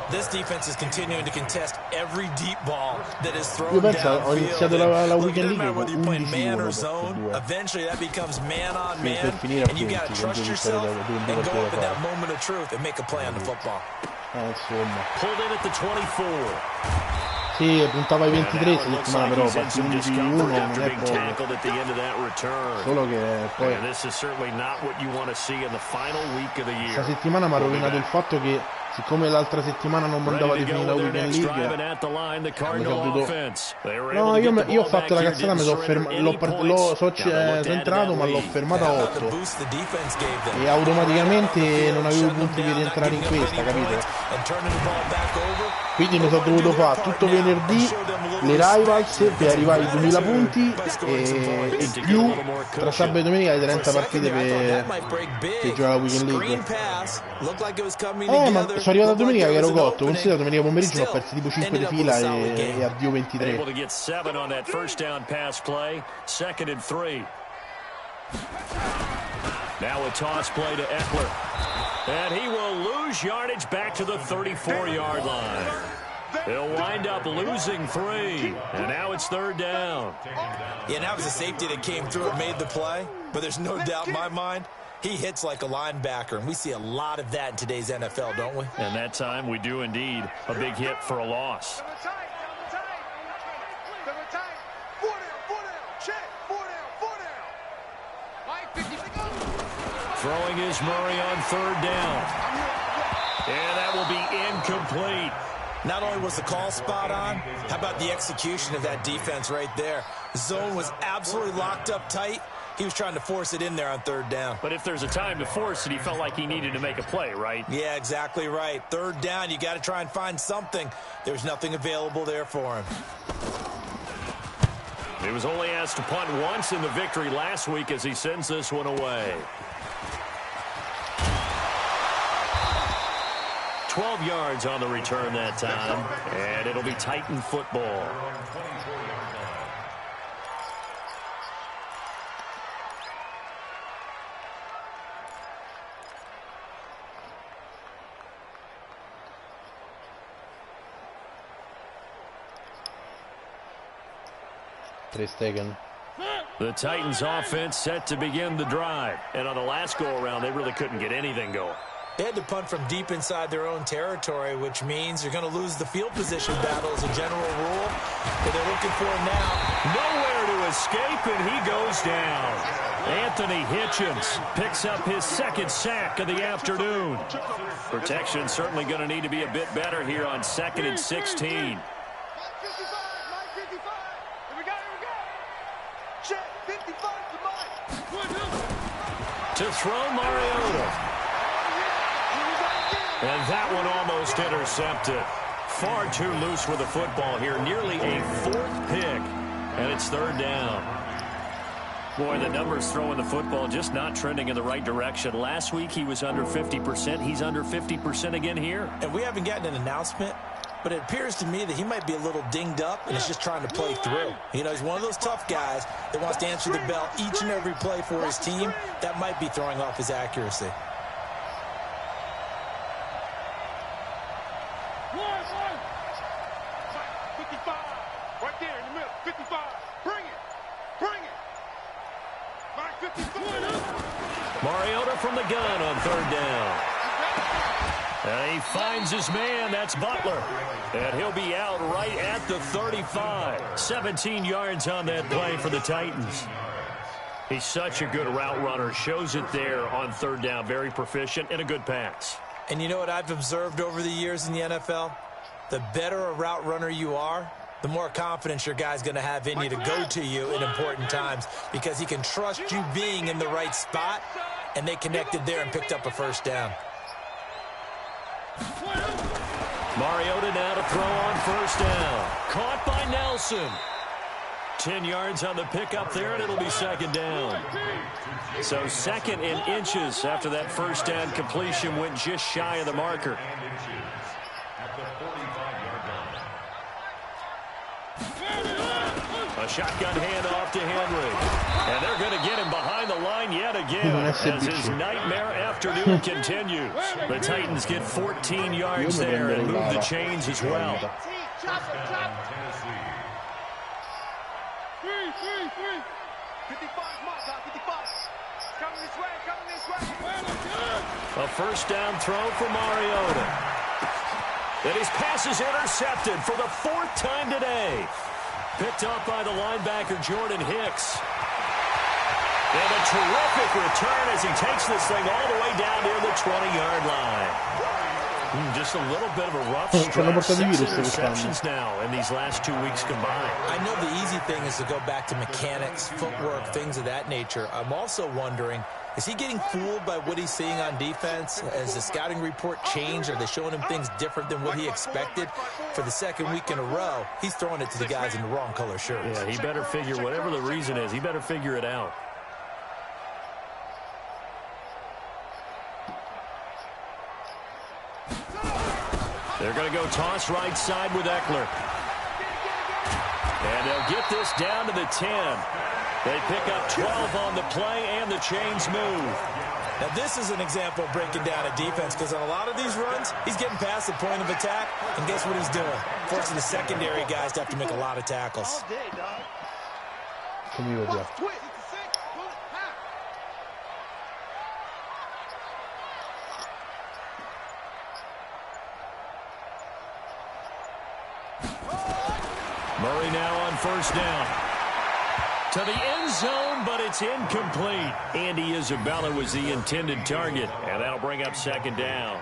This defense is continuing to contest every deep ball that is thrown Io penso, ho downfield. iniziato la Look, it weekend doesn't matter league whether con you're playing 11 man or per zone. 2. Eventually, that becomes man on Sì, man, per finire a and you got to 20, trust con yourself due and go up in partite that da fare. moment of truth and make a play on the football. Insomma. Pulled in at the 24. Sì, puntava ai 23 Now it looks settimana, like però he's in partiti some 11-1 discomfort non after è being poco. tackled at the end of that return. Solo che poi And this is certainly not what you want to see in the final week of the year. questa settimana mi ha rovinato il fatto che siccome l'altra settimana non andava Ready to definita go la with their weekend next drive, and league, at the line, the mi Cardinal sono dovuto... offense. They were No, able to get the io ho ball fatto la back here, cazzata, didn't surrender any points. sono Now they looked to add to entrato, that ma l'ho lead. fermata a How about the 8 boost the defense gave them? e automaticamente non avevo i Shutting them punti down, per not entrare in giving up questa, any capito? points, and turning the ball back over. Quindi mi sono dovuto fare tutto venerdì le rivals per arrivare ai 2000 punti e più tra sabato e domenica le 30 partite per giocare alla weekend league. Ma sono arrivato a domenica che ero cotto, considera domenica pomeriggio ne ho persi tipo 5 di fila e addio 23. Able to get 7 on that first down pass play. 2nd and 3. Now a toss play to Eckler. And he will lose yardage back to the 34-yard line. He'll wind up losing 3. And now it's 3rd down. Yeah, and that was a safety that came through and made the play. But there's no doubt in my mind, he hits like a linebacker. And we see a lot of that in today's NFL, don't we? And that time we do indeed. A big hit for a loss. Throwing is Murray on 3rd down. And that will be incomplete. Not only was the call spot on, how about the execution of that defense right there? Zone was absolutely locked up tight. He was trying to force it in there on 3rd down. But if there's a time to force it, he felt like he needed to make a play, right? Yeah, exactly right. 3rd down, you got to try and find something. There's nothing available there for him. He was only asked to punt once in the victory last week as he sends this one away. 12 yards on the return that time, and it'll be Titan football. The Titans offense set to begin the drive, and on the last go-around, they really couldn't get anything going. They had to punt from deep inside their own territory, which means you're going to lose the field position battle as a general rule. But they're looking for him now. Nowhere to escape, and he goes down. Anthony Hitchens picks up his 2nd sack of the afternoon. Protection certainly going to need to be a bit better here on 2nd and 16. To throw Mariota. And that one almost intercepted. Far too loose with the football here. Nearly a 4th pick. And it's 3rd down. Boy, the numbers throwing the football just not trending in the right direction. Last week he was under 50%. He's under 50% again here. And we haven't gotten an announcement, but it appears to me that he might be a little dinged up and is just trying to play through. You know, he's one of those tough guys that wants to answer the bell each and every play for his team. That might be throwing off his accuracy. Right there in the middle, 55. Bring it. Bring it. Mark 55. Mariota from the gun on 3rd down. And he finds his man. That's Butler. And he'll be out right at the 35. 17 yards on that play for the Titans. He's such a good route runner. Shows it there on 3rd down. Very proficient and a good pass. And you know what I've observed over the years in the NFL? The better a route runner you are, the more confidence your guy's going to have in you to go to you in important times because he can trust you being in the right spot, and they connected there and picked up a 1st down. Mariota now to throw on 1st down. Caught by Nelson. 10 yards on the pickup there, and it'll be 2nd down. So 2nd and inches after that 1st down completion went just shy of the marker. A shotgun handoff to Henry. And they're going to get him behind the line yet again as his nightmare afternoon continues. The Titans get 14 yards there and move the chains as well. A first down throw for Mariota. And his pass is intercepted for the 4th time today. Picked up by the linebacker, Jordan Hicks. And a terrific return as he takes this thing all the way down near the 20-yard line. Just a little bit of a rough stretch. 6 interceptions now in these last 2 weeks combined. I know the easy thing is to go back to mechanics, footwork, things of that nature. I'm also wondering, is he getting fooled by what he's seeing on defense? Has the scouting report changed? Are they showing him things different than what he expected? For the 2nd week in a row, he's throwing it to the guys in the wrong color shirts. Yeah, he better figure, whatever the reason is, he better figure it out. They're going to go toss right side with Eckler. And they'll get this down to the 10. They pick up 12 on the play, and the chains move. Now, this is an example of breaking down a defense, because on a lot of these runs, he's getting past the point of attack, and guess what he's doing? Forcing the secondary guys to have to make a lot of tackles. Murray now on first down. To the end zone, but it's incomplete. Andy Isabella was the intended target, and that'll bring up 2nd down.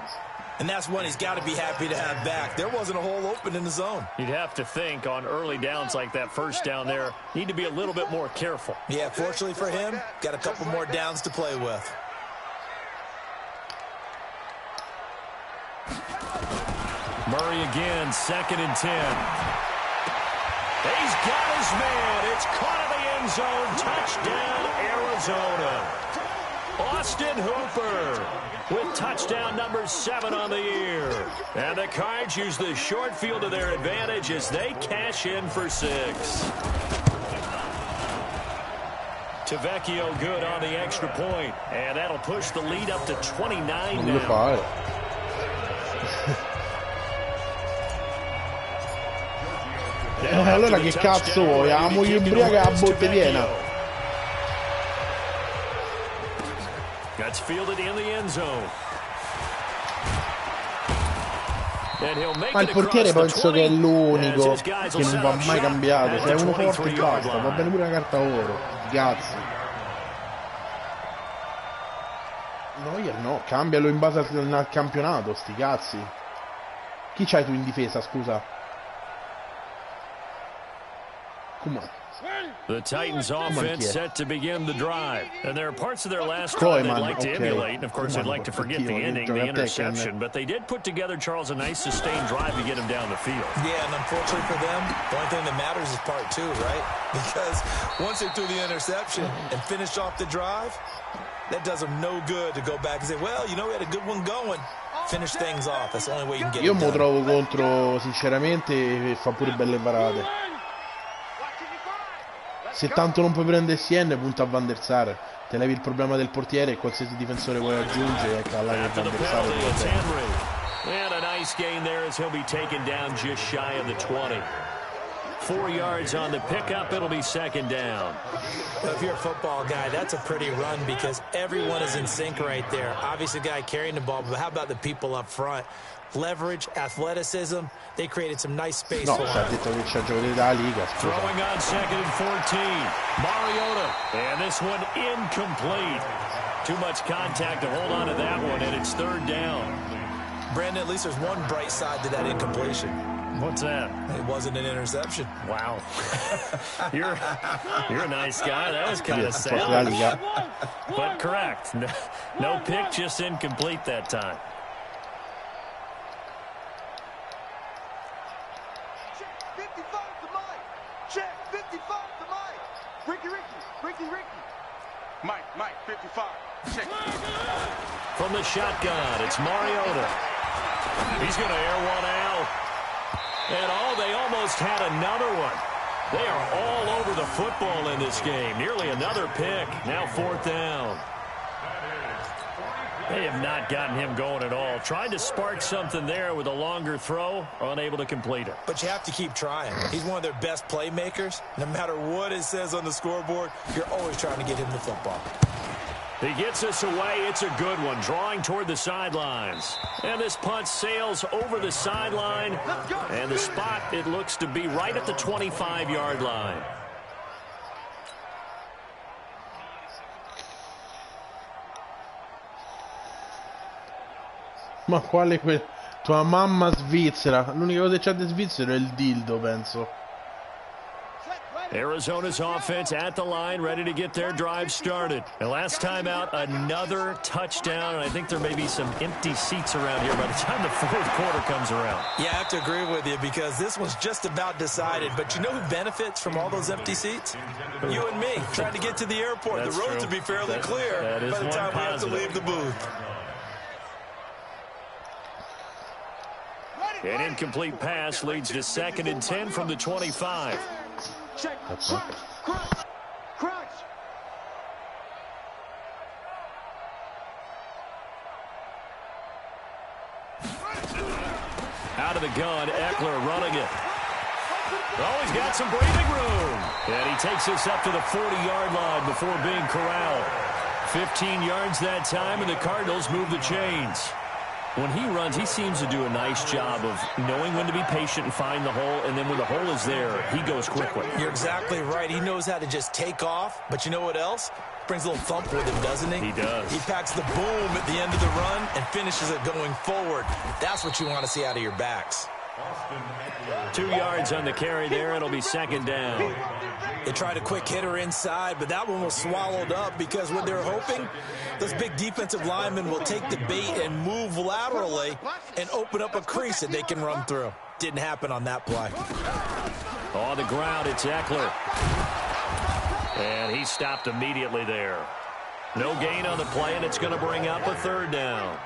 And that's one he's got to be happy to have back. There wasn't a hole open in the zone. You'd have to think on early downs like that first down there, need to be a little bit more careful. Yeah, fortunately for him, got a couple more downs to play with. Murray again, 2nd and 10. He's got his man. It's caught in the end zone. Touchdown, Arizona. Austin Hooper with touchdown number 7 on the year. And the Cards use the short field to their advantage as they cash in for 6. Tavecchio good on the extra point. And that'll push the lead up to 29 now. Allora che cazzo vuoi? La moglie ubriaca a botte piena. That's fielded in the end zone. Ma il portiere penso che è l'unico che non va mai cambiato. Se è uno forte basta, va bene pure una carta oro. Cazzo. No, cambialo in base al campionato, sti cazzi. Chi c'hai tu in difesa, scusa? The Titans offense set to begin the drive. And there are parts of their last drive they'd like to emulate. And of course, they'd like to forget the ending, the interception. But they did put together, Charles, a nice sustained drive to get him down the field. Yeah, and unfortunately for them, the only thing that matters is part 2, right? Because once they threw the interception and finished off the drive, that does them no good to go back and say, well, you know, we had a good one going. Finish things off. That's the only way you can get it done. Io mi trovo contro, sinceramente, fa pure belle parate. Se tanto non puoi prendere SN, punta a Van der Sar. Te levi il problema del portiere e qualsiasi difensore vuoi aggiungere, ecco, alla che Van der Sar. And a nice gain there as he'll be taken down just shy of the 20. 4 yards on the pickup. It'll be 2nd down. Well, if you're a football guy, that's a pretty run because everyone is in sync right there. Obviously, the guy carrying the ball, but how about the people up front? Leverage, athleticism. They created some nice space for him. Ha detto che c'ha giocato dalla Liga. Throwing on 2nd and 14. Mariota. And this one incomplete. Too much contact to hold on to that one, and it's 3rd down. Brandon, at least there's one bright side to that incompletion. What's that? It wasn't an interception. Wow. You're a nice guy. That was kind of sad. But correct. No pick, just incomplete that time. Mike, 55. Check. From the shotgun, it's Mariota. He's going to air one out. And they almost had another one. They are all over the football in this game. Nearly another pick. Now 4th down. They have not gotten him going at all. Tried to spark something there with a longer throw. Unable to complete it. But you have to keep trying. He's one of their best playmakers. No matter what it says on the scoreboard, you're always trying to get him the football. He gets us away. It's a good one. Drawing toward the sidelines. And this punt sails over the sideline. And the spot, it looks to be right at the 25-yard line. Ma quale tua mamma svizzera? L'unica cosa che c'ha di svizzero è il dildo, penso. Arizona's offense at the line, ready to get their drive started. And last time out, another touchdown, and I think there may be some empty seats around here by the time the 4th quarter comes around. Yeah, I have to agree with you because this one's just about decided. But you know who benefits from all those empty seats? You and me, trying to get to the airport. That's the roads true. will be fairly clear that is by the time we have to positive. leave the booth. An incomplete pass leads to 2nd and 10 from the 25. Check. That's right. Crouch. Out of the gun, Eckler running it. Oh, he's got some breathing room. And he takes us up to the 40-yard line before being corralled. 15 yards that time, and the Cardinals move the chains. When he runs, he seems to do a nice job of knowing when to be patient and find the hole, and then when the hole is there, he goes quickly. You're exactly right. He knows how to just take off, but you know what else? Brings a little thump with him, doesn't he? He does. He packs the boom at the end of the run and finishes it going forward. That's what you want to see out of your backs. 2 yards on the carry there. It'll be 2nd down. They tried a quick hitter inside, but that one was swallowed up because what they're hoping, those big defensive linemen will take the bait and move laterally and open up a crease that they can run through. Didn't happen on that play. On the ground, it's Eckler. And he stopped immediately there. No gain on the play, and it's going to bring up a 3rd down.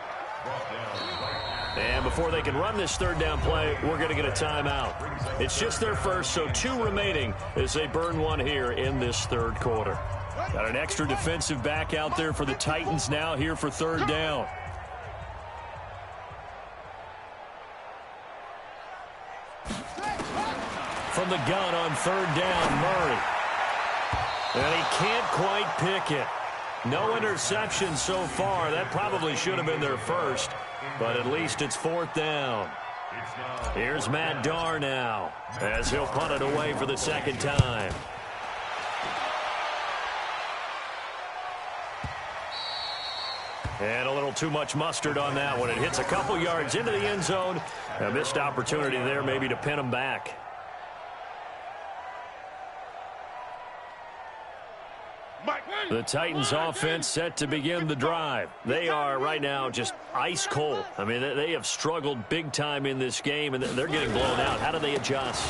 And before they can run this 3rd down play, we're going to get a timeout. It's just their first, so 2 remaining as they burn one here in this 3rd quarter. Got an extra defensive back out there for the Titans now here for 3rd down. From the gun on 3rd down, Murray. And he can't quite pick it. No interception so far. That probably should have been their first, but at least it's 4th down. Here's Matt Darr now as he'll punt it away for the 2nd time. And a little too much mustard on that one. It hits a couple yards into the end zone. A missed opportunity there maybe to pin him back. The Titans offense set to begin the drive. They are right now just ice cold. I mean, they have struggled big time in this game, and they're getting blown out. How do they adjust?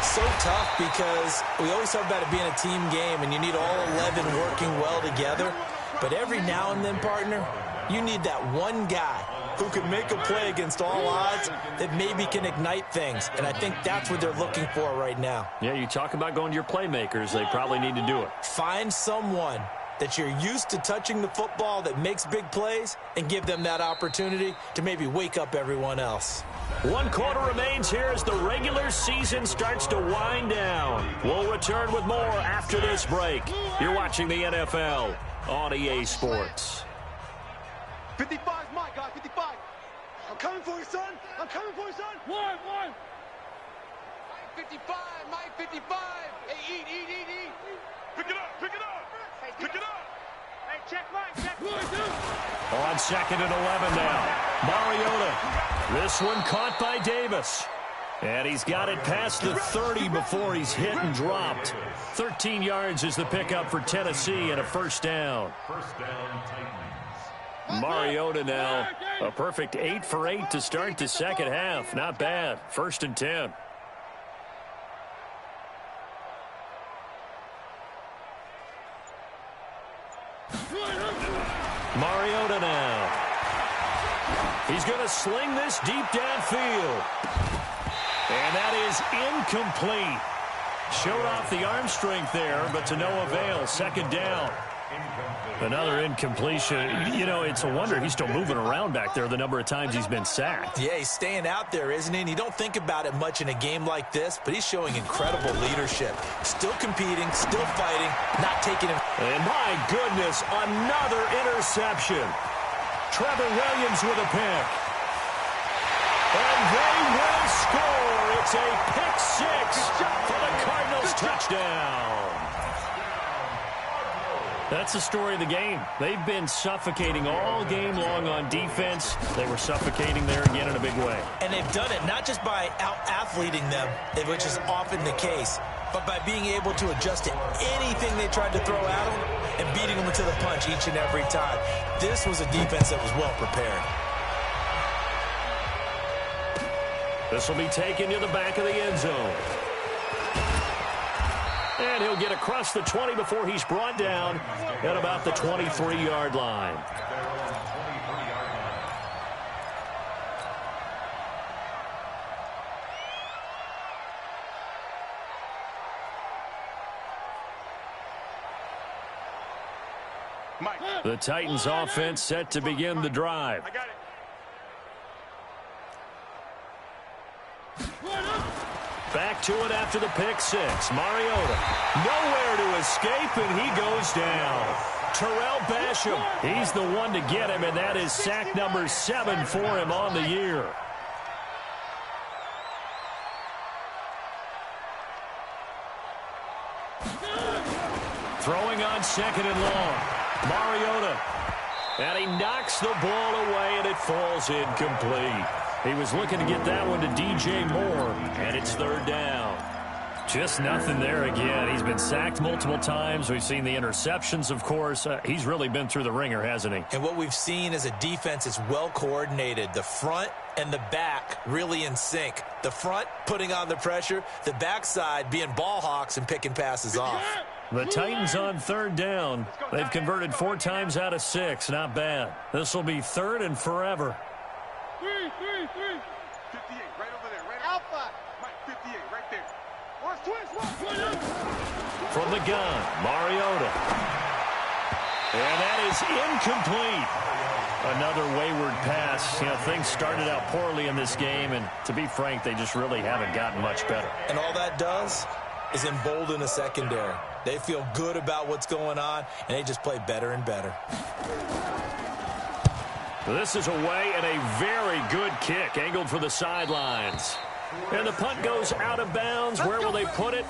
So tough because we always talk about it being a team game, and you need all 11 working well together. But every now and then, partner, you need that one guy who can make a play against all odds that maybe can ignite things. And I think that's what they're looking for right now. Yeah, you talk about going to your playmakers. They probably need to do it. Find someone that you're used to touching the football that makes big plays and give them that opportunity to maybe wake up everyone else. 1 quarter remains here as the regular season starts to wind down. We'll return with more after this break. You're watching the NFL on EA Sports. 55 is mine, guys. 55. I'm coming for you, son. I'm coming for you, son. One. 55, Mike, 55. Hey, eat. Pick it up. Pick it up. Hey, check Mike. On 2nd and 11 now. Mariota. This one caught by Davis. And he's got it past the 30 before he's hit and dropped. 13 yards is the pickup for Tennessee and a 1st down. First down, Titans. Mariota now a perfect 8 for 8 to start the 2nd half. Not bad. 1st and 10. Mariota now. He's going to sling this deep downfield. And that is incomplete. Showed off the arm strength there, but to no avail. Second down. Another incompletion. You know, it's a wonder he's still moving around back there the number of times he's been sacked. Yeah, he's staying out there, isn't he? And you don't think about it much in a game like this, but he's showing incredible leadership. Still competing, still fighting, not taking him. And my goodness, another interception. Trevor Williams with a pick. And they will score. It's a pick six for the Cardinals touchdown. That's the story of the game. They've been suffocating all game long on defense. They were suffocating there again in a big way. And they've done it not just by out-athleting them, which is often the case, but by being able to adjust to anything they tried to throw at them and beating them to the punch each and every time. This was a defense that was well prepared. This will be taken to the back of the end zone. And he'll get across the 20 before he's brought down at about the 23-yard line. The Titans offense set to begin the drive. Back to it after the pick six. Mariota nowhere to escape, and he goes down. Terrell Basham, he's the one to get him, and that is sack number 7 for him on the year. Throwing on second and long. Mariota. And he knocks the ball away, and it falls incomplete. He was looking to get that one to DJ Moore, and it's third down. Just nothing there again. He's been sacked multiple times. We've seen the interceptions, of course. He's really been through the ringer, hasn't he? And what we've seen is a defense that's well coordinated. The front and the back really in sync. The front putting on the pressure, the backside being ball hawks and picking passes off. The Titans on third down. They've converted 4 times out of 6. Not bad. This will be third and forever. 58, right over there, right Alpha. Mike, 58, right there. From the gun, Mariota. And that is incomplete. Another wayward pass. You know, things started out poorly in this game, and to be frank, they just really haven't gotten much better. And all that does is embolden the secondary. They feel good about what's going on, and they just play better and better. This is away and a very good kick, angled for the sidelines. And the punt goes out of bounds. Where will they put it?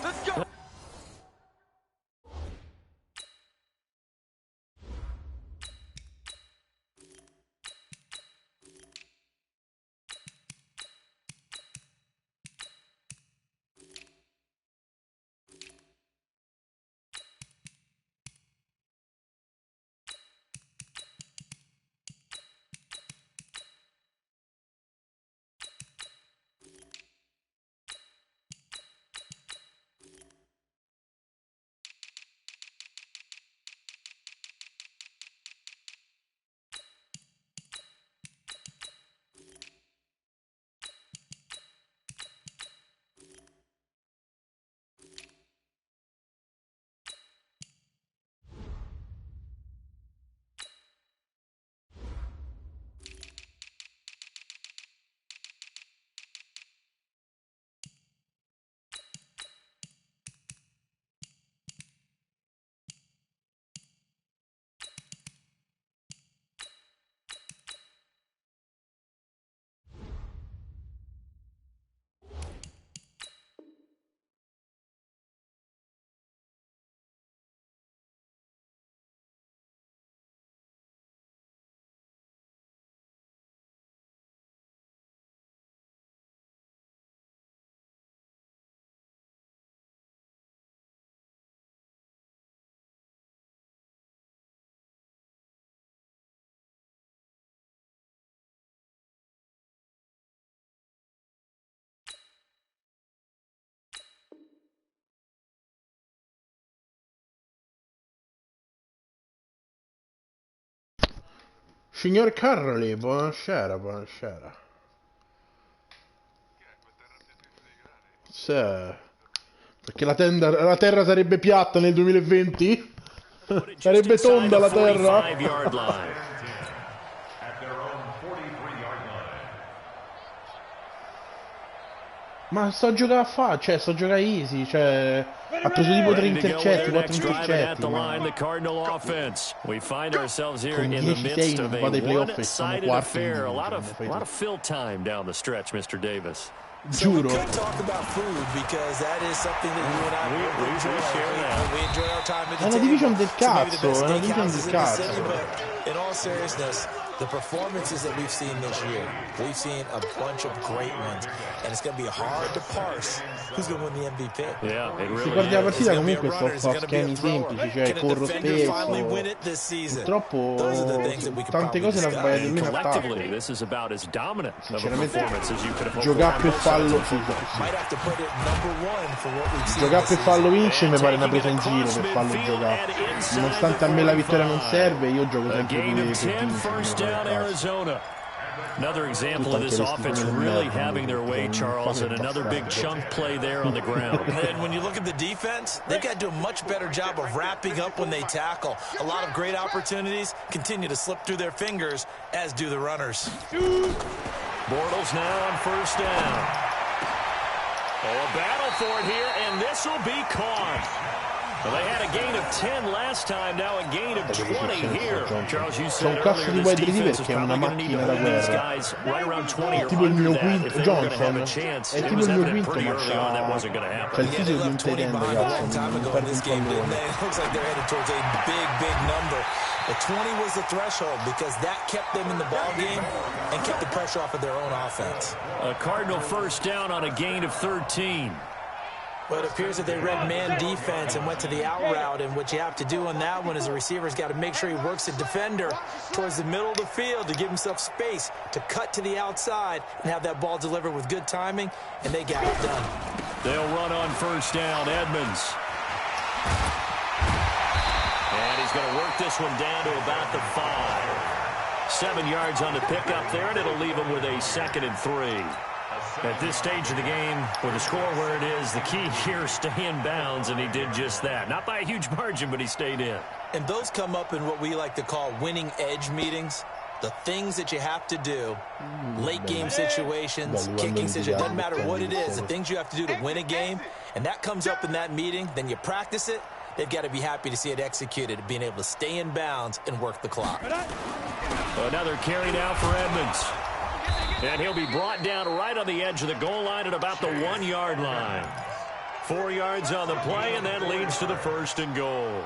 Signor Caroli, buonasera, buonasera. Sì. Perché la terra sarebbe piatta nel 2020? Sarebbe tonda la terra? At their own 43-yard line. Ma sto a giocare cioè sto a giocare easy, cioè ha preso tipo 3 intercetti, 4 intercetti, ma the Cardinal offense. We find ourselves here con in the 10-6 midst non of a va dai playoff e siamo one-sided quarti in affair. A division, lot of fill time down the stretch, Mr. Davis. So we Giuro. could talk about food because that is something that you and I We enjoy. share that. We enjoy our time at the È una table. division del So maybe the cazzo, best è una division steakhouses del in the city, cazzo. but in all seriousness, the performances that we've seen this year, we've seen a bunch of great ones, and it's going to be hard to parse who's going to win the MVP. Yeah, it Se really guardi la is. partita comunque sto a schemi semplici, cioè corro spesso. Purtroppo tante cose le ha sbagliate lui in attacco. Collectively, this is about as dominant of a Sinceramente, performance as you could have hoped giocare for più on both fallo, sides. sì. Giocare più fallo vince mi pare una presa in giro per fallo giocare. Nonostante a me la vittoria non serve, io gioco A sempre gain per of 10 first down Arizona. Another example of this offense really having their way, Charles, and another big chunk play there on the ground. And when you look at the defense, they've got to do a much better job of wrapping up when they tackle. A lot of great opportunities continue to slip through their fingers, as do the runners. Bortles now on first down. Oh, a battle for it here, and this will be caught. Well, they had a gain of 10 last time, now a gain of 20 here. Charles, you said cazzo di earlier wide this defense is receiver che è una probably going to need to macchina da hold these guerra. guys right around 20 È or tipo il under mio that if quinto they were going to have a Johnson, chance. è It tipo was il mio evident quinto, pretty ma early on that wasn't going to c'ha happen. il Yeah, fisico they di un left tight 20 end, behind a long ragazzi, time non ago in perde this un game, didn't pallone. they? It looks like they're headed towards a big, big number. The 20 was the threshold because that kept them in the ball game and kept the pressure off of their own offense. A Cardinal first down on a gain of 13. Well, it appears that they read man defense and went to the out route, and what you have to do on that one is the receiver's got to make sure he works the defender towards the middle of the field to give himself space to cut to the outside and have that ball delivered with good timing, and they got it done. They'll run on first down, Edmonds. And he's going to work this one down to about the 5. 7 yards on the pickup there, and it'll leave him with a 2nd and 3. At this stage of the game, with the score where it is, the key here is stay in bounds, and he did just that. Not by a huge margin, but he stayed in. And those come up in what we like to call winning edge meetings. The things that you have to do, late game situations, kicking situations, doesn't matter what it is, the things you have to do to win a game, and that comes up in that meeting, then you practice it, they've got to be happy to see it executed, being able to stay in bounds and work the clock. Another carry now for Edmonds. And he'll be brought down right on the edge of the goal line at about the 1 yard line. 4 yards on the play, and that leads to the 1st and goal.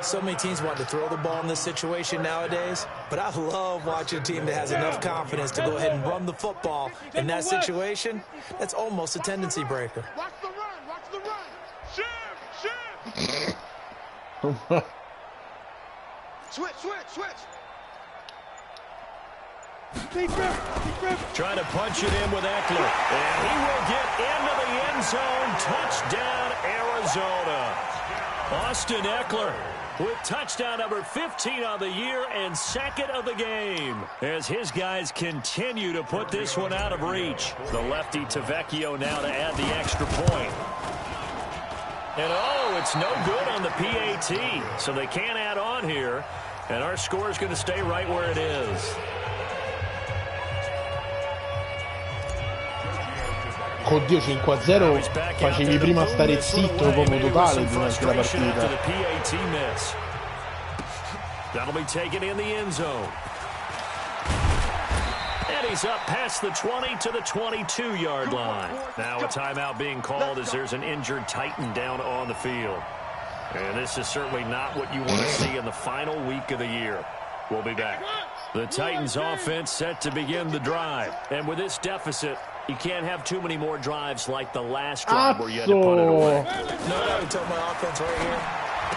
So many teams want to throw the ball in this situation nowadays, but I love watching a team that has enough confidence to go ahead and run the football in that situation. That's almost a tendency breaker. Watch the run, watch the run. Shim. Switch. Deep grip. Trying to punch it in with Eckler. And he will get into the end zone. Touchdown, Arizona. Austin Eckler with touchdown number 15 on the year and 2nd of the game. As his guys continue to put this one out of reach. The lefty Tavecchio now to add the extra point. And oh, it's no good on the PAT. So they can't add on here. And our score is going to stay right where it is. Oddio, 5-0 facevi prima stare zitto proprio totale durante la partita. That'll be taken in the end zone. And he's up past the 20 to the 22-yard line. Now a timeout being called as there's an injured Titan down on the field. And this is certainly not what you want to see in the final week of the year. We'll be back. The Titans offense set to begin the drive. And with this deficit, you can't have too many more drives like the last drive where you had to put it away. No, I would tell my offense right here.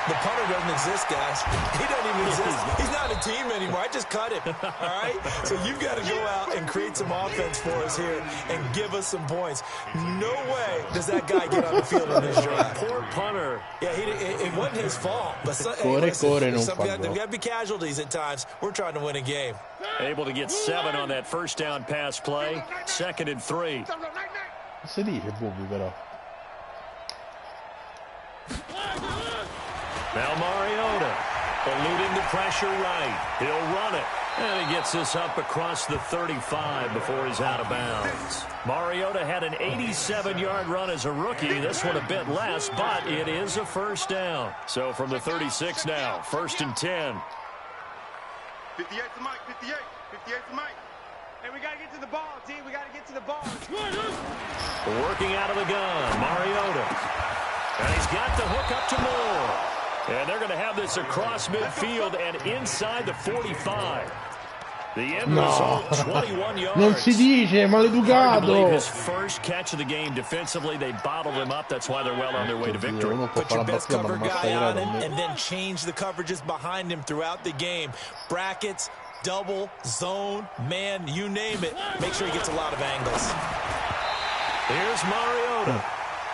The punter doesn't exist, guys. He doesn't even exist. He's not a team anymore. I just cut him, all right? So you've got to go out and create some offense for us here and give us some points. No way does that guy get on the field in this drive. Poor punter. Yeah, it wasn't his fault. But They've got to be casualties at times. We're trying to win a game. Able to get 7 on that first down pass play. 2nd and 3. Si dice Bobby però. Now Mariota eluding the pressure right. He'll run it. And he gets this up across the 35 before he's out of bounds. Mariota had an 87-yard run as a rookie. This one a bit less, but it is a first down. So from the 36 now, 1st and 10. 58 to Mike, 58. 58 to Mike. Hey, we got to get to the ball, T. We got to get to the ball. Working out of the gun, Mariota. And he's got the hook up to Moore. And they're going to have this across midfield and inside the 45. The end result, 21 yards. Non si dice, maleducato. His first catch of the game defensively. They bottled him up. That's why they're well on their way to victory. Put your best cover guy on him and then change the coverages behind him throughout the game. Brackets, double, zone, man, you name it. Make sure he gets a lot of angles. Here's Mariota.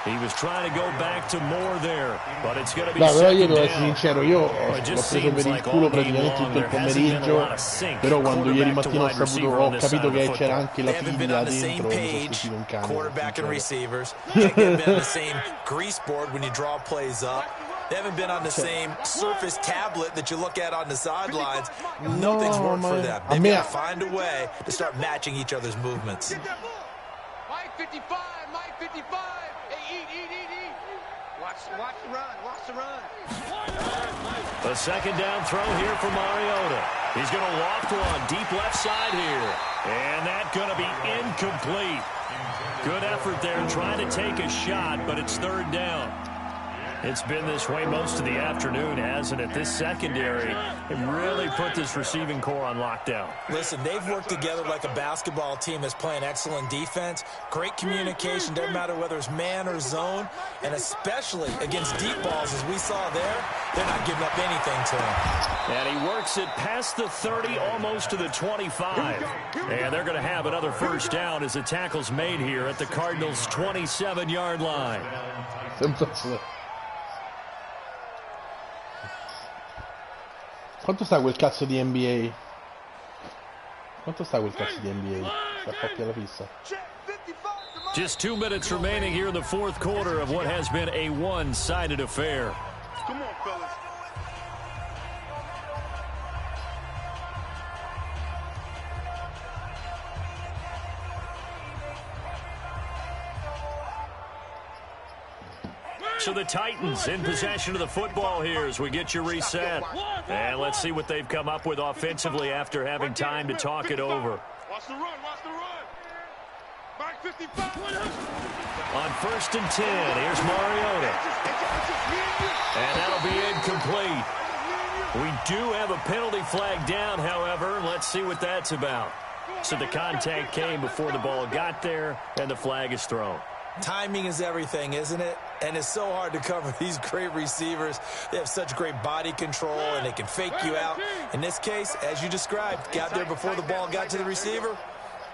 He was trying to go back to Moore there, but it's going to be però io second devo essere down. sincero, io l'ho preso per il culo praticamente tutto il pomeriggio, però quando ieri mattina ho capito che c'era anche la figlia dentro, mi sono sentito un cane. Quarterback and receivers. They haven't been on the same grease board when you draw plays up. They haven't been on the same Surface tablet that you look at on the sidelines. Nothing's worked for them. They've got to find a way to start matching each other's movements. Mike 55, Mike 55. Hey, eat. Watch the run, watch the run. A second down throw here for Mariota. He's going to loft one deep left side here. And that's going to be incomplete. Good effort there trying to take a shot, but it's 3rd down. It's been this way most of the afternoon, hasn't it? This secondary, it really put this receiving core on lockdown. Listen, they've worked together like a basketball team that's playing excellent defense. Great communication, doesn't matter whether it's man or zone, and especially against deep balls, as we saw there, they're not giving up anything to him. And he works it past the 30, almost to the 25. And they're going to have another first down as the tackle's made here at the Cardinals' 27-yard line. Quanto sta quel cazzo di NBA? Quanto sta quel cazzo di NBA? Sta fatti alla fissa. Just 2 minutes remaining here in the 4th quarter of what has been a one-sided affair. Come on, fellas. So the Titans in possession of the football here as we get you reset. And let's see what they've come up with offensively after having time to talk it over. Watch the run, watch the run. Mike 55. On 1st and 10, here's Mariota. And that'll be incomplete. We do have a penalty flag down, however. Let's see what that's about. So the contact came before the ball got there, and the flag is thrown. Timing is everything, isn't it? And it's so hard to cover these great receivers. They have such great body control, and they can fake you out. In this case, as you described, got there before the ball got to the receiver.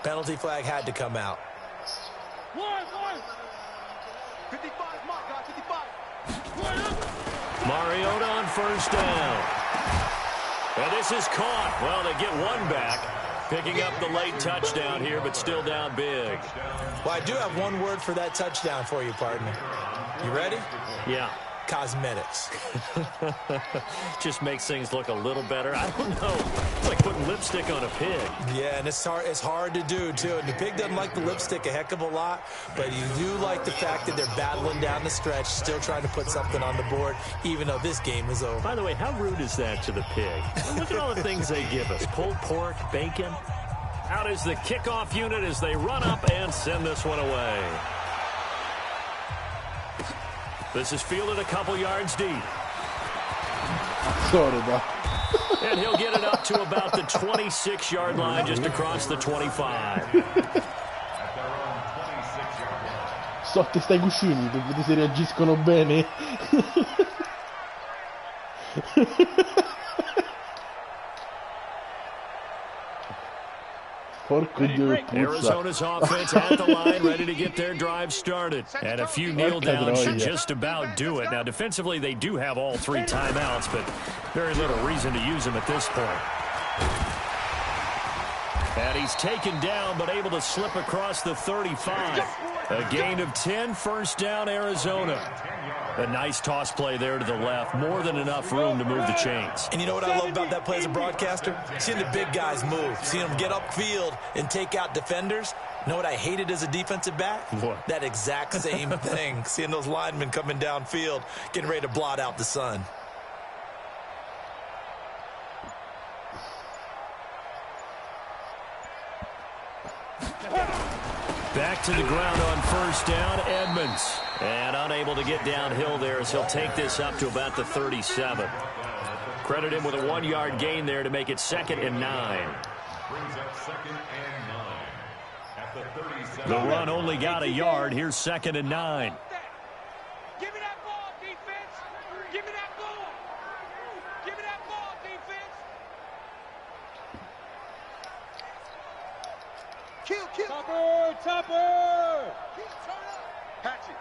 Penalty flag had to come out. 55, Mark, got 55. Mariota on 1st down. And this is caught. Well, they get one back. Picking up the late touchdown here, but still down big. Well, I do have one word for that touchdown for you, partner. You ready? Yeah. Cosmetics. Just makes things look a little better. I don't know. It's like putting lipstick on a pig. Yeah, and it's hard to do, too. And the pig doesn't like the lipstick a heck of a lot, but you do like the fact that they're battling down the stretch, still trying to put something on the board, even though this game is over. By the way, how rude is that to the pig? Look at all the things they give us. Pulled pork, bacon. Out is the kickoff unit as they run up and send this one away. This is fielded a couple yards deep. And he'll get it up to about the 26-yard line, just across the 25. Sotto stai cuscini per vedere se reagiscono bene. Arizona's offense at the line, ready to get their drive started. And a few kneel downs should just about do it. Now, defensively, they do have all 3 timeouts, but very little reason to use them at this point. And he's taken down, but able to slip across the 35. A gain of 10, first down, Arizona. A nice toss play there to the left. More than enough room to move the chains. And you know what I love about that play as a broadcaster? Seeing the big guys move. Seeing them get upfield and take out defenders. You know what I hated as a defensive back? What? That exact same thing. Seeing those linemen coming downfield, getting ready to blot out the sun. Back to the ground on first down, Edmonds. And unable to get downhill there as he'll take this up to about the 37. Credit him with a 1-yard gain there to make it 2nd and 9. Brings up 2nd and 9 at the 37. The run only got a yard. Here's 2nd and 9. Give me that ball, defense. Give me that ball. Give me that ball, defense. Kill. Topper. Hatchet.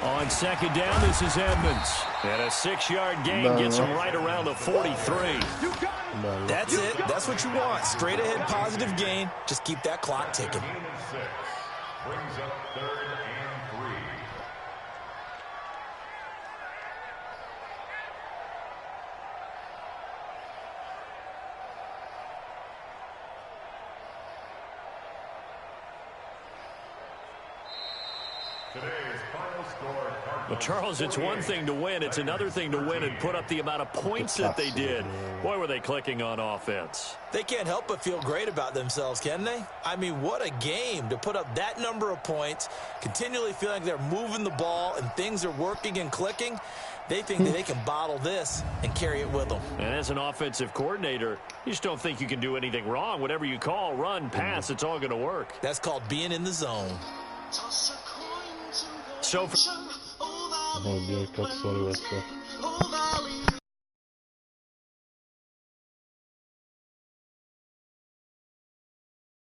On 2nd down, this is Edmonds. And a 6-yard gain gets him right around the 43. That's it. That's what you want. Straight ahead positive gain. Just keep that clock ticking. Gain of 6. Brings up 3rd and 3. Today's final score. Well, Charles, it's one thing to win. It's another thing to win and put up the amount of points that they did. Boy, were they clicking on offense. They can't help but feel great about themselves, can they? I mean, what a game to put up that number of points, continually feeling like they're moving the ball and things are working and clicking. They think that they can bottle this and carry it with them. And as an offensive coordinator, you just don't think you can do anything wrong. Whatever you call, run, pass, it's all going to work. That's called being in the zone. So, Oddio, che cazzo è questo?